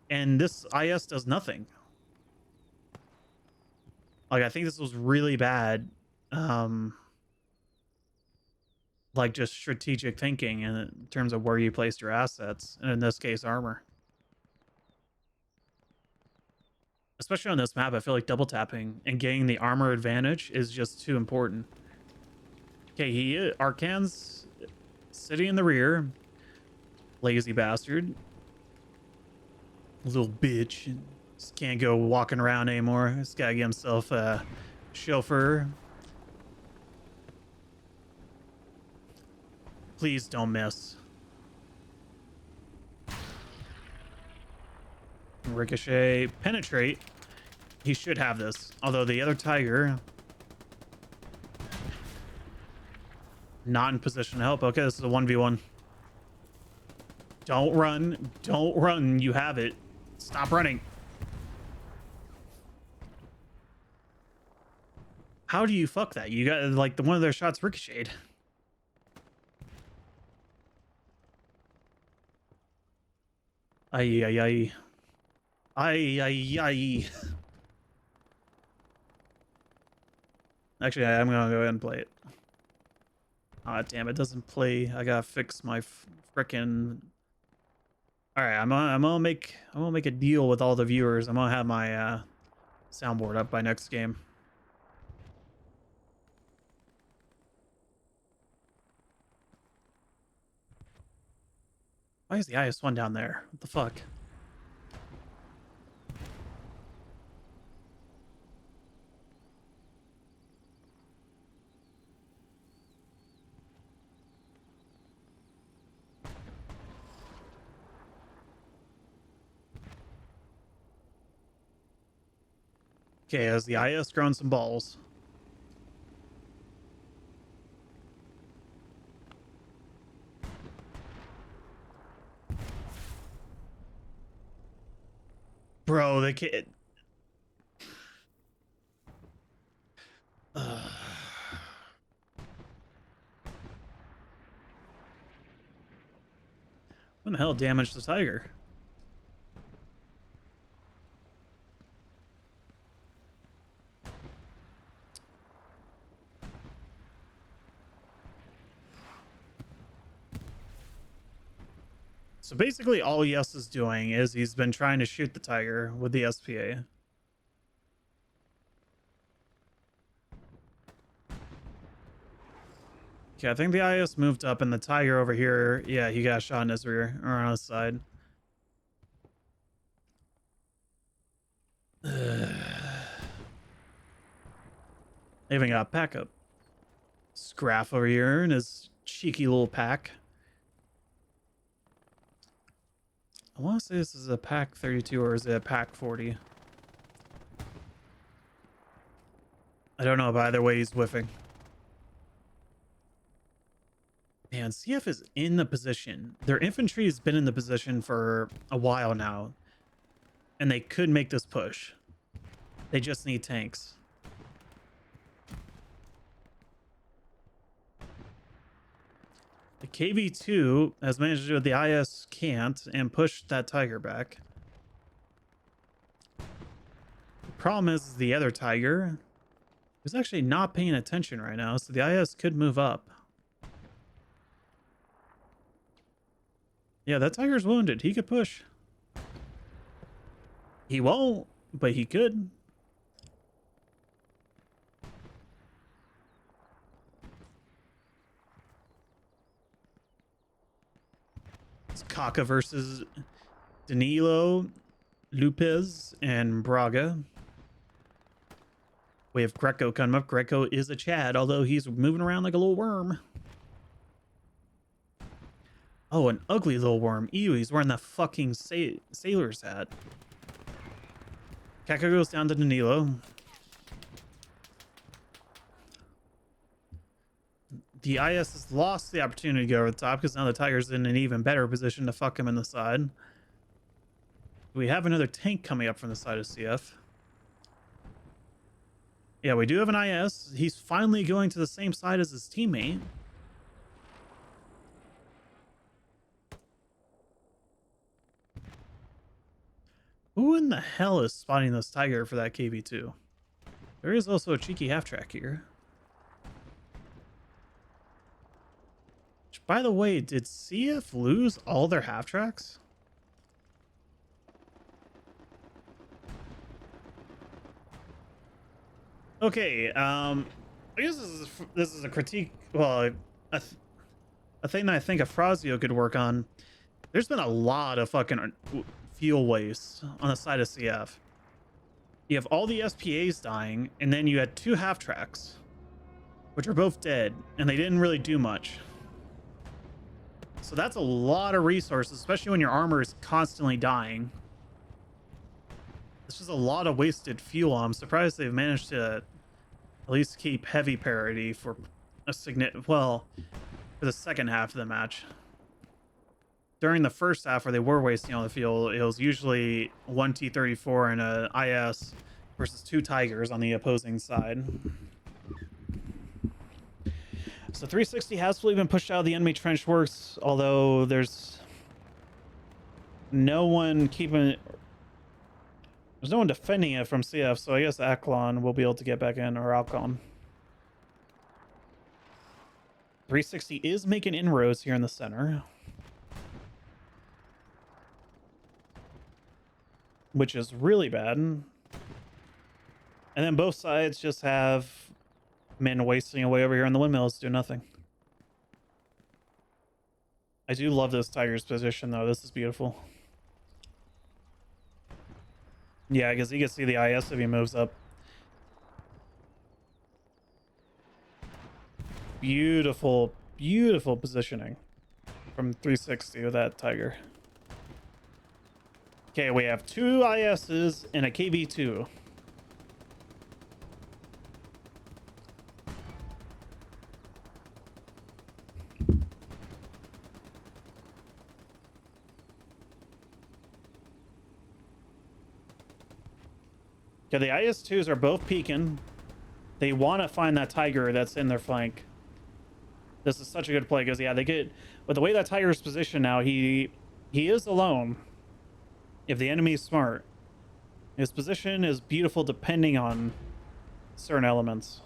And this IS does nothing. Like, I think this was really bad like just strategic thinking in terms of where you place your assets, and in this case, armor. Especially on this map, I feel like double tapping and getting the armor advantage is just too important. Okay, Arcan's sitting in the rear. Lazy bastard. Little bitch. Just can't go walking around anymore. Just gotta get himself a chauffeur. Please don't miss. Ricochet. Penetrate. He should have this. Although the other Tiger... not in position to help. Okay, this is a 1v1. Don't run. Don't run. You have it. Stop running. How do you fuck that? You got, like, one of their shots ricocheted. Ay, ay, ay. Ay, ay, ay. Actually, I'm gonna go ahead and play it. Ah, damn, it doesn't play. I gotta fix my frickin'... All right, I'm gonna make a deal with all the viewers. I'm gonna have my soundboard up by next game. Why is the IS-1 down there? What the fuck? Okay, has the IS grown some balls? Bro, the kid... What the hell damaged the Tiger? So basically all Yes is doing is he's been trying to shoot the Tiger with the SPA. Okay, I think the IS moved up and the Tiger over here, yeah, he got shot in his rear or on his side. They even got a pack up. Scraff over here in his cheeky little pack. I want to say this is a pack 32 or is it a pack 40? I don't know, but either way he's whiffing. Man, CF is in the position. Their infantry has been in the position for a while now. And they could make this push. They just need tanks. The KV-2 has managed to do what the IS can't and push that Tiger back. The problem is the other Tiger is actually not paying attention right now, so the IS could move up. Yeah, that Tiger's wounded. He could push. He won't, but he could. It's Kaka versus Danilo, Lopez, and Braga. We have Greco coming up. Greco is a Chad, although he's moving around like a little worm. Oh, an ugly little worm. Ew, he's wearing that fucking sailor's hat. Kaka goes down to Danilo. The IS has lost the opportunity to go over the top because now the Tiger's in an even better position to fuck him in the side. We have another tank coming up from the side of CF. Yeah, we do have an IS. He's finally going to the same side as his teammate. Who in the hell is spotting this Tiger for that KV2? There is also a cheeky half track here. By the way, did CF lose all their half tracks? Okay, I guess this is a critique. Well, a thing that I think Afrazio could work on. There's been a lot of fucking fuel waste on the side of CF. You have all the SPAs dying, and then you had 2 half tracks, which are both dead, and they didn't really do much. So that's a lot of resources, especially when your armor is constantly dying. It's just a lot of wasted fuel. I'm surprised they've managed to at least keep heavy parity for a significant, well, for the second half of the match. During the first half where they were wasting all the fuel, it was usually 1 T-34 and a IS versus 2 Tigers on the opposing side. So 360 has fully been pushed out of the enemy trench works, although there's no one keeping... There's no one defending it from CF, so I guess Aklon will be able to get back in, or Alcon. 360 is making inroads here in the center, which is really bad. And then both sides just have men wasting away over here in the windmills, do nothing. I do love this Tiger's position, though. This is beautiful. Yeah, because you can see the IS if he moves up. Beautiful, beautiful positioning from 360 with that Tiger. Okay, we have 2 ISs and a KV2. Okay, the IS-2s are both peeking. They want to find that Tiger that's in their flank. This is such a good play because, yeah, they get... With the way that Tiger is positioned now, he is alone. If the enemy is smart. His position is beautiful depending on certain elements.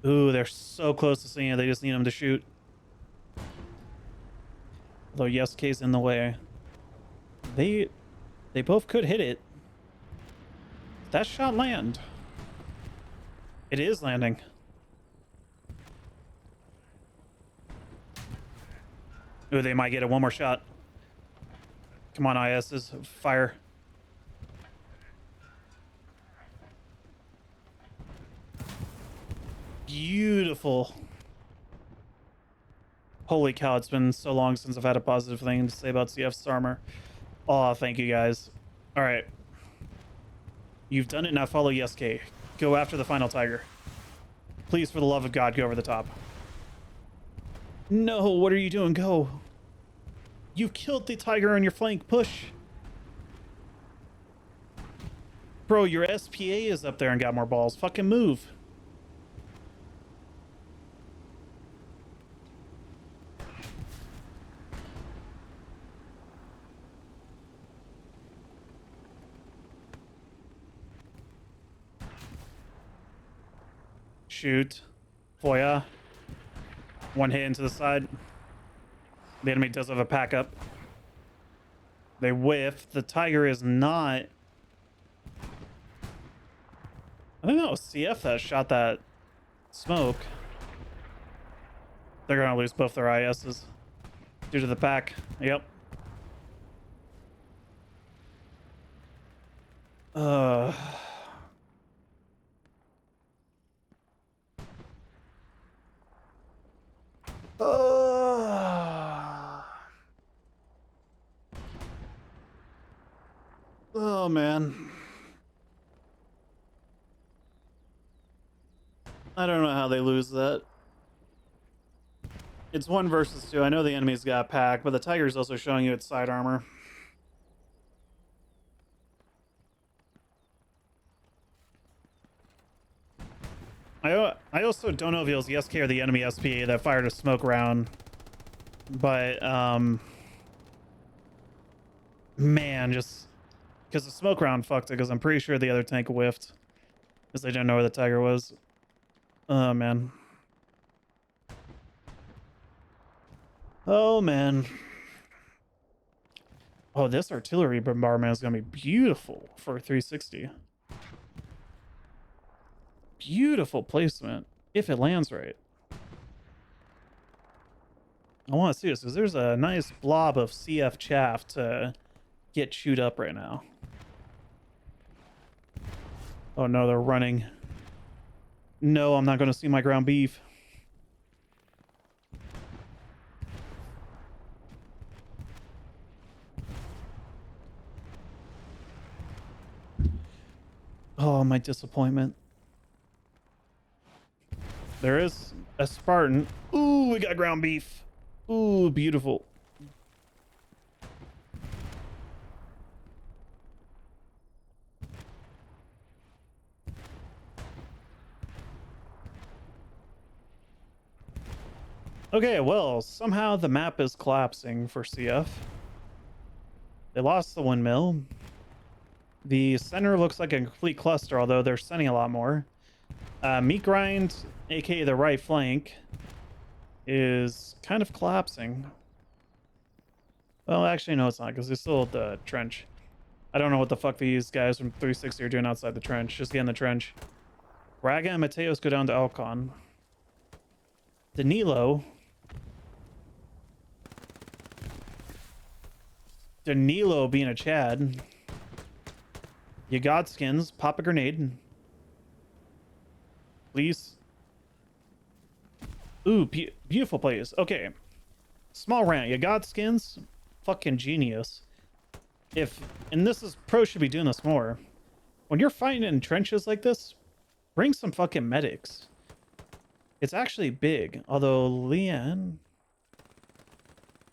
Ooh, they're so close to seeing it. They just need him to shoot. Although Yesuke's in the way. They both could hit it. That shot land. It is landing. Ooh, they might get it one more shot. Come on, ISs, fire. Beautiful. Holy cow, it's been so long since I've had a positive thing to say about CF's armor. Oh, thank you guys. All right. You've done it, now follow Yesuke. Go after the final Tiger. Please, for the love of God, go over the top. No, what are you doing? Go. You killed the Tiger on your flank. Push. Bro, your SPA is up there and got more balls. Fucking move. Shoot. Foya. One hit into the side. The enemy does have a pack up. They whiff. The Tiger is not... I think that was CF that shot that smoke. They're going to lose both their ISs due to the pack. Yep. Oh, man. I don't know how they lose that. It's 1 versus 2. I know the enemy's got a pack, but the Tiger's also showing you its side armor. I also don't know if it was the SK or the enemy SPA that fired a smoke round, but man, just Because the smoke round fucked it, because I'm pretty sure the other tank whiffed. Because they didn't know where the tiger was. Oh, man. Oh, man. Oh, this artillery bombardment is going to be beautiful for 360. Beautiful placement, if it lands right. I want to see this, because there's a nice blob of CF chaff to get chewed up right now. Oh, no, they're running. No, I'm not going to see my ground beef. Oh, my disappointment. There is a Spartan. Ooh, we got ground beef. Ooh, beautiful. Okay, well, somehow the map is collapsing for CF. They lost the windmill. The center looks like a complete cluster, although they're sending a lot more. Meat grind, aka the right flank, is kind of collapsing. Well, actually, no, it's not, because they're still at the trench. I don't know what the fuck these guys from 360 are doing outside the trench. Just get in the trench. Braga and Mateos go down to Alcon. Danilo being a Chad. You got skins. Pop a grenade. Please. Ooh, beautiful plays. Okay. Small rant. You got skins. Fucking genius. And this is, pros should be doing this more. When you're fighting in trenches like this, bring some fucking medics. It's actually big. Although Leon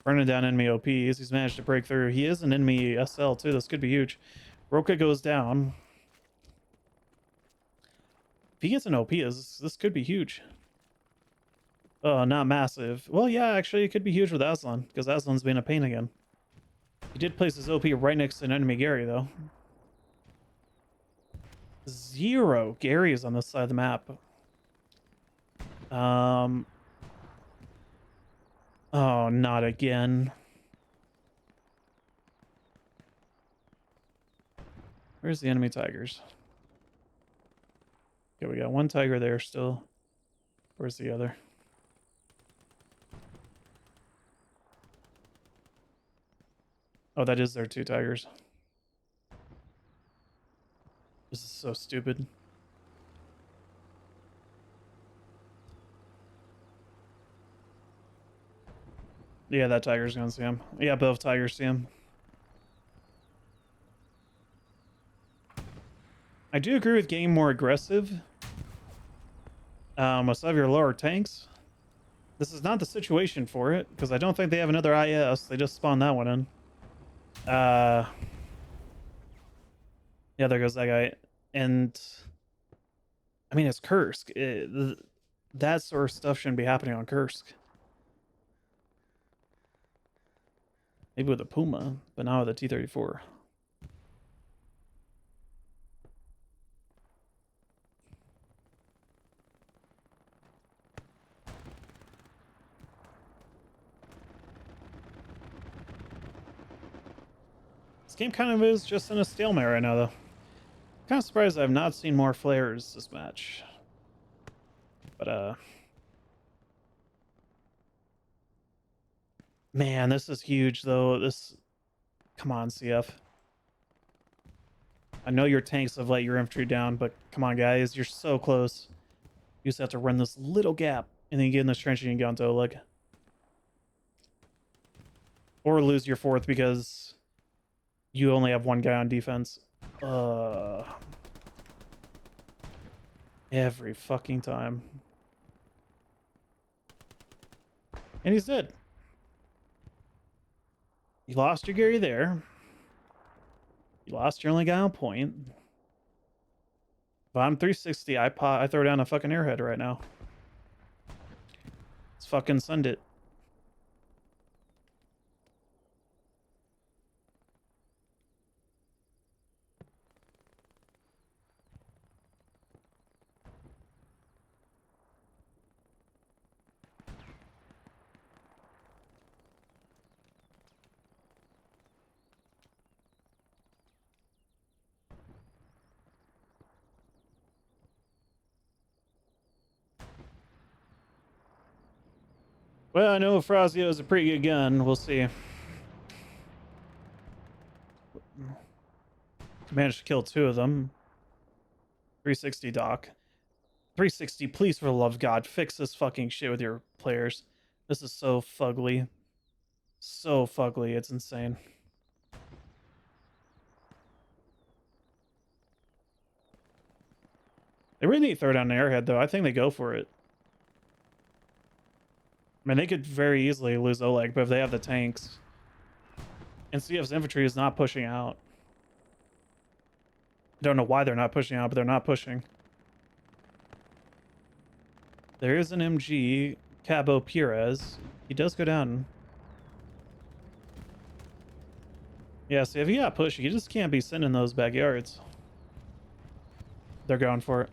burning down enemy OPs. He's managed to break through. He is an enemy SL too. This could be huge. Roka goes down. If he gets an OP, this could be huge. Oh, not massive. Well, yeah, actually, it could be huge with Aslan, because Aslan's been a pain again. He did place his OP right next to an enemy Gary, though. 0 Garys on this side of the map. Oh, not again. Where's the enemy tigers? Okay, we got one tiger there still. Where's the other? Oh, that is their 2 tigers. This is so stupid. Yeah, that tiger's gonna see him. Yeah, both tigers see him. I do agree with getting more aggressive. With some of your lower tanks. This is not the situation for it, because I don't think they have another IS. They just spawned that one in. Yeah, there goes that guy. And I mean, it's Kursk. That sort of stuff shouldn't be happening on Kursk. Maybe with a Puma, but not with a T-34. This game kind of is just in a stalemate right now, though. Kind of surprised I've not seen more flares this match. But, man, this is huge, though. Come on, CF. I know your tanks have let your infantry down, but come on, guys. You're so close. You just have to run this little gap, and then you get in this trench and you get onto Oleg. Or lose your 4th because you only have 1 guy on defense. Every fucking time. And he's dead. You lost your Gary there. You lost your only guy on point. If I'm 360, I throw down a fucking airhead right now. Let's fucking send it. Well, I know Frazio is a pretty good gun. We'll see. Managed to kill 2 of them. 360 Doc. 360, please, for the love of God, fix this fucking shit with your players. This is so fugly. So fugly, it's insane. They really need to throw down an airhead, though. I think they go for it. I mean, they could very easily lose Oleg, but if they have the tanks. And CF's infantry is not pushing out. Don't know why they're not pushing out, but they're not pushing. There is an MG, Cabo Pires. He does go down. Yeah, see, if you got push, you just can't be sitting in those backyards. They're going for it.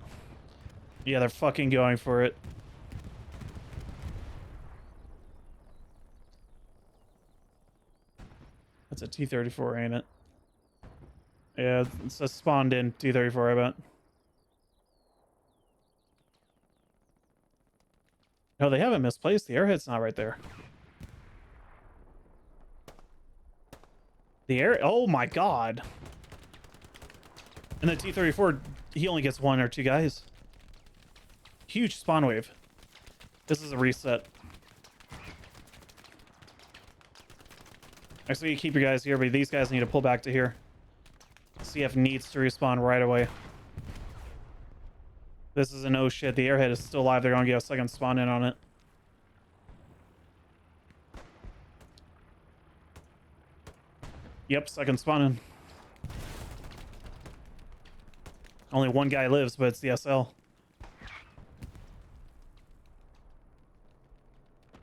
Yeah, they're fucking going for it. That's a T-34, ain't it? Yeah, it's a spawned in T-34, I bet. No, they haven't misplaced. The airhead's not right there. The air... Oh my god. And the T-34, he only gets 1 or 2 guys. Huge spawn wave. This is a reset. Actually, you keep your guys here, but these guys need to pull back to here. CF needs to respawn right away. This is an oh shit. The airhead is still alive. They're going to get a second spawn in on it. Yep, second spawn in. Only 1 guy lives, but it's the SL.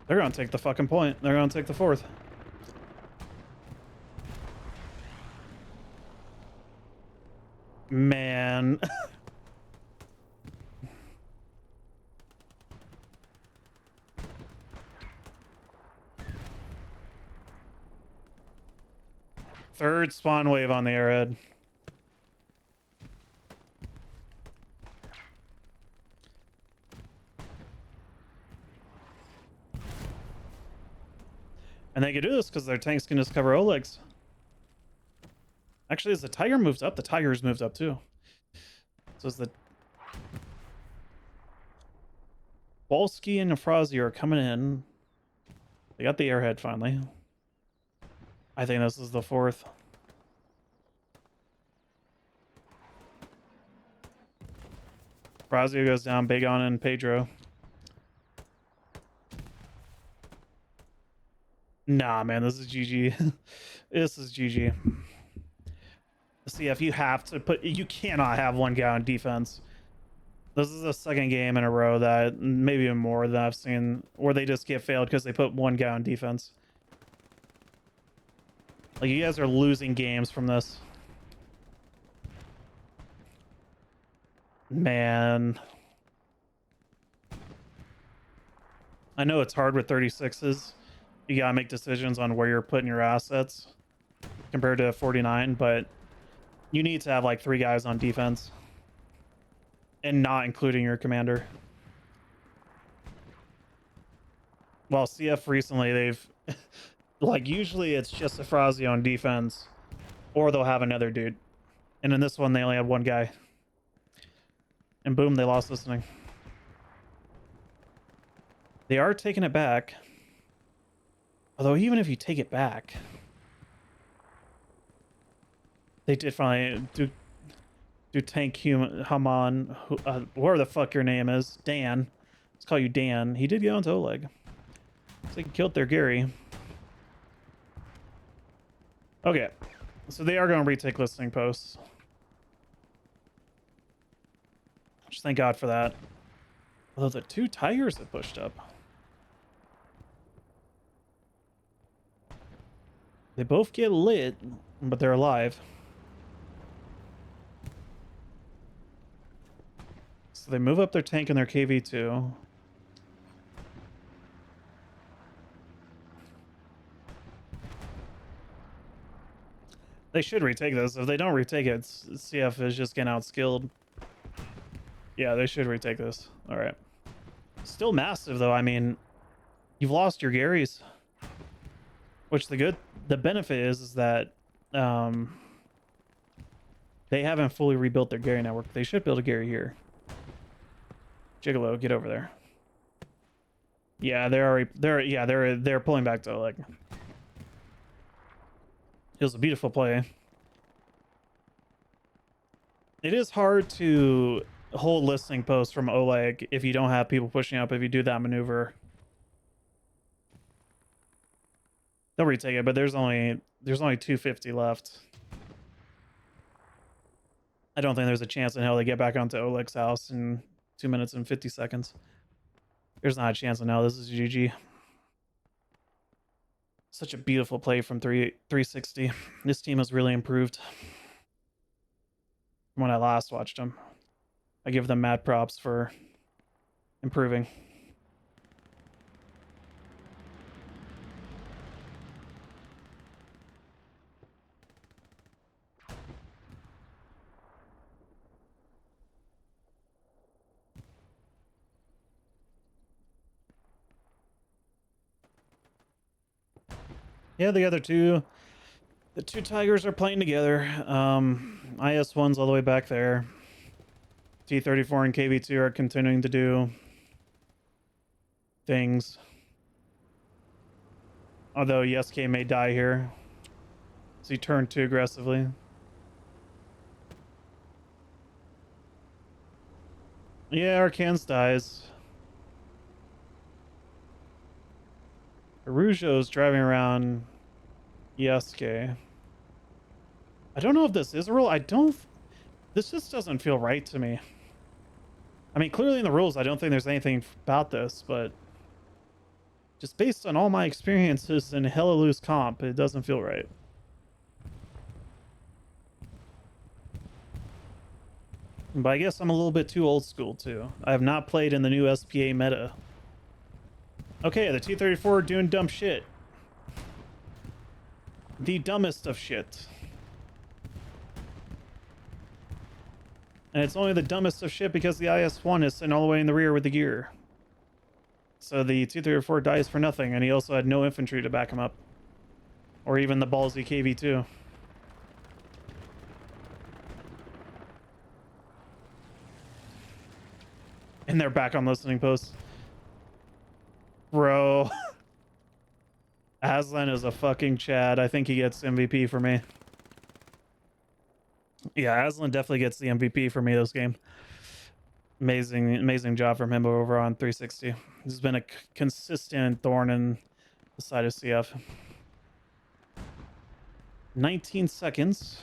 They're going to take the fucking point. They're going to take the 4th. Man. Third spawn wave on the airhead. And they can do this because their tanks can just cover Oleg's. Actually, as the Tiger moves up, the Tiger's moved up too. So as the Bolsky and Nefrazio are coming in. They got the airhead finally. I think this is the 4th. Frazio goes down, big on and Pedro. Nah, man, this is GG. This is GG. CF, you have to put... You cannot have 1 guy on defense. This is the 2nd game in a row that... Maybe even more than I've seen... Where they just get failed because they put 1 guy on defense. Like, you guys are losing games from this. Man. I know it's hard with 36s. You gotta make decisions on where you're putting your assets compared to 49, but you need to have like 3 guys on defense. And not including your commander. Well, CF recently, they've... Like, usually it's just a Frazio on defense, or they'll have another dude. And in this one, they only had 1 guy. And boom, they lost listening. They are taking it back. Although, even if you take it back... They did finally do tank human Haman, whoever the fuck your name is, Dan. Let's call you Dan. He did go into Oleg. So he killed their Gary. Okay, so they are going to retake listening posts. Just thank God for that. Although the 2 Tigers have pushed up. They both get lit, but they're alive. So they move up their tank and their KV-2. They should retake this. If they don't retake it, CF is just getting outskilled. Yeah, they should retake this. All right. Still massive, though. I mean, You've lost your Garys, which the benefit is that they haven't fully rebuilt their Gary network. They should build a Gary here. Gigolo, get over there. Yeah, they're pulling back to Oleg. It was a beautiful play. It is hard to hold listening posts from Oleg if you don't have people pushing up, if you do that maneuver. They'll retake it, but there's only 250 left. I don't think there's a chance in hell they get back onto Oleg's house in 2 minutes and 50 seconds. There's not a chance in hell. This is GG. Such a beautiful play from 360. This team has really improved from when I last watched them. I give them mad props for improving. Yeah, the two Tigers are playing together. IS1's all the way back there. T34 and KV2 are continuing to do things. Although Yesuke may die here. So he turned too aggressively. Yeah, Arcans dies. Arujo's driving around Yesuke. I don't know if this is a rule. This just doesn't feel right to me. I mean, clearly in the rules, I don't think there's anything about this, but just based on all my experiences in hella loose comp, it doesn't feel right. But I guess I'm a little bit too old school, too. I have not played in the new SPA meta. Okay, the T-34 doing dumb shit. The dumbest of shit. And it's only the dumbest of shit because the IS-1 is sitting all the way in the rear with the gear. So the T-34 dies for nothing, and he also had no infantry to back him up. Or even the ballsy KV-2. And they're back on listening posts. Bro. Aslan is a fucking Chad. I think he gets MVP for me. Yeah, Aslan definitely gets the MVP for me this game. Amazing job from him over on 360. This has been a consistent thorn in the side of CF. 19 seconds.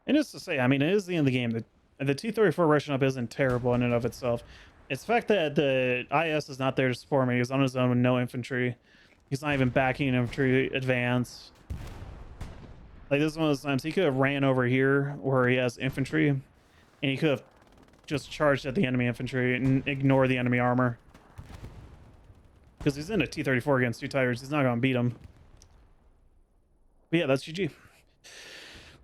And just to say, I mean, it is the end of the game. The T-34 rushing up isn't terrible in and of itself. It's the fact that the IS is not there to support me. He's on his own with no infantry. He's not even backing an infantry advance. Like, this is one of those times he could have ran over here where he has infantry, and he could have just charged at the enemy infantry and ignored the enemy armor. Because he's in a T-34 against two Tigers. He's not going to beat him. But yeah, that's GG.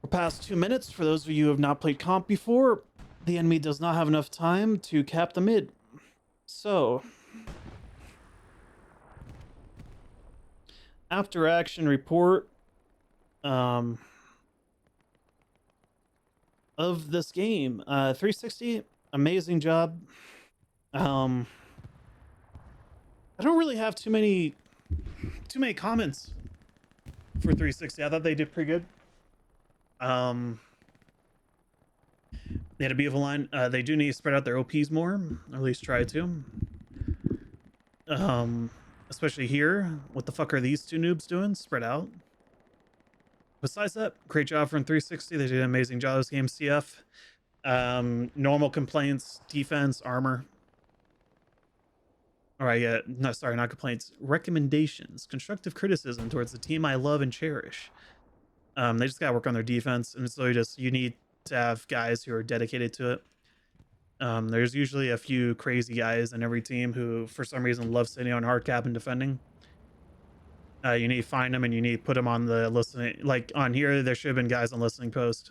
We're past 2 minutes. For those of you who have not played comp before, the enemy does not have enough time to cap the mid. So, after action report of this game. 360, amazing job. I don't really have too many comments for 360. I thought they did pretty good. They had a beautiful line. They do need to spread out their OPs more, or at least try to. Especially here. What the fuck are these two noobs doing? Spread out. Besides that, great job from 360. They did an amazing job this game. CF. Normal complaints, defense, armor. All right, yeah, no, sorry, not complaints. Recommendations, constructive criticism towards the team I love and cherish. They just gotta work on their defense, and so you need to have guys who are dedicated to it. There's usually a few crazy guys in every team who, for some reason, love sitting on hard cap and defending. You need to find them and you need to put them on the listening. Like on here, there should have been guys on listening post.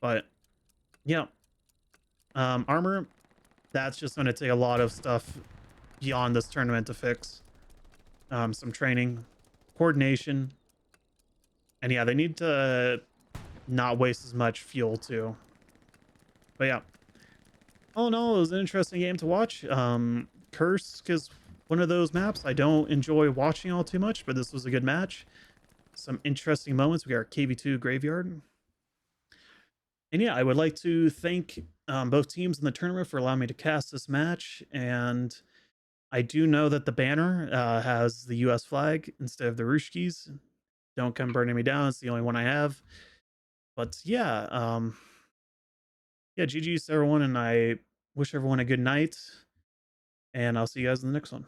But yeah, armor. that's just going to take a lot of stuff beyond this tournament to fix. Some training, coordination, and yeah, they need to not waste as much fuel too. But yeah, all in all, it was an interesting game to watch. Kursk is one of those maps I don't enjoy watching all too much, but this was a good match. Some interesting moments. We got our KV2 graveyard. And yeah, I would like to thank both teams in the tournament for allowing me to cast this match. And I do know that the banner has the US flag instead of the Rushkis. Don't come burning me down. It's the only one I have. But yeah, yeah, GG's to everyone, and I wish everyone a good night. And I'll see you guys in the next one.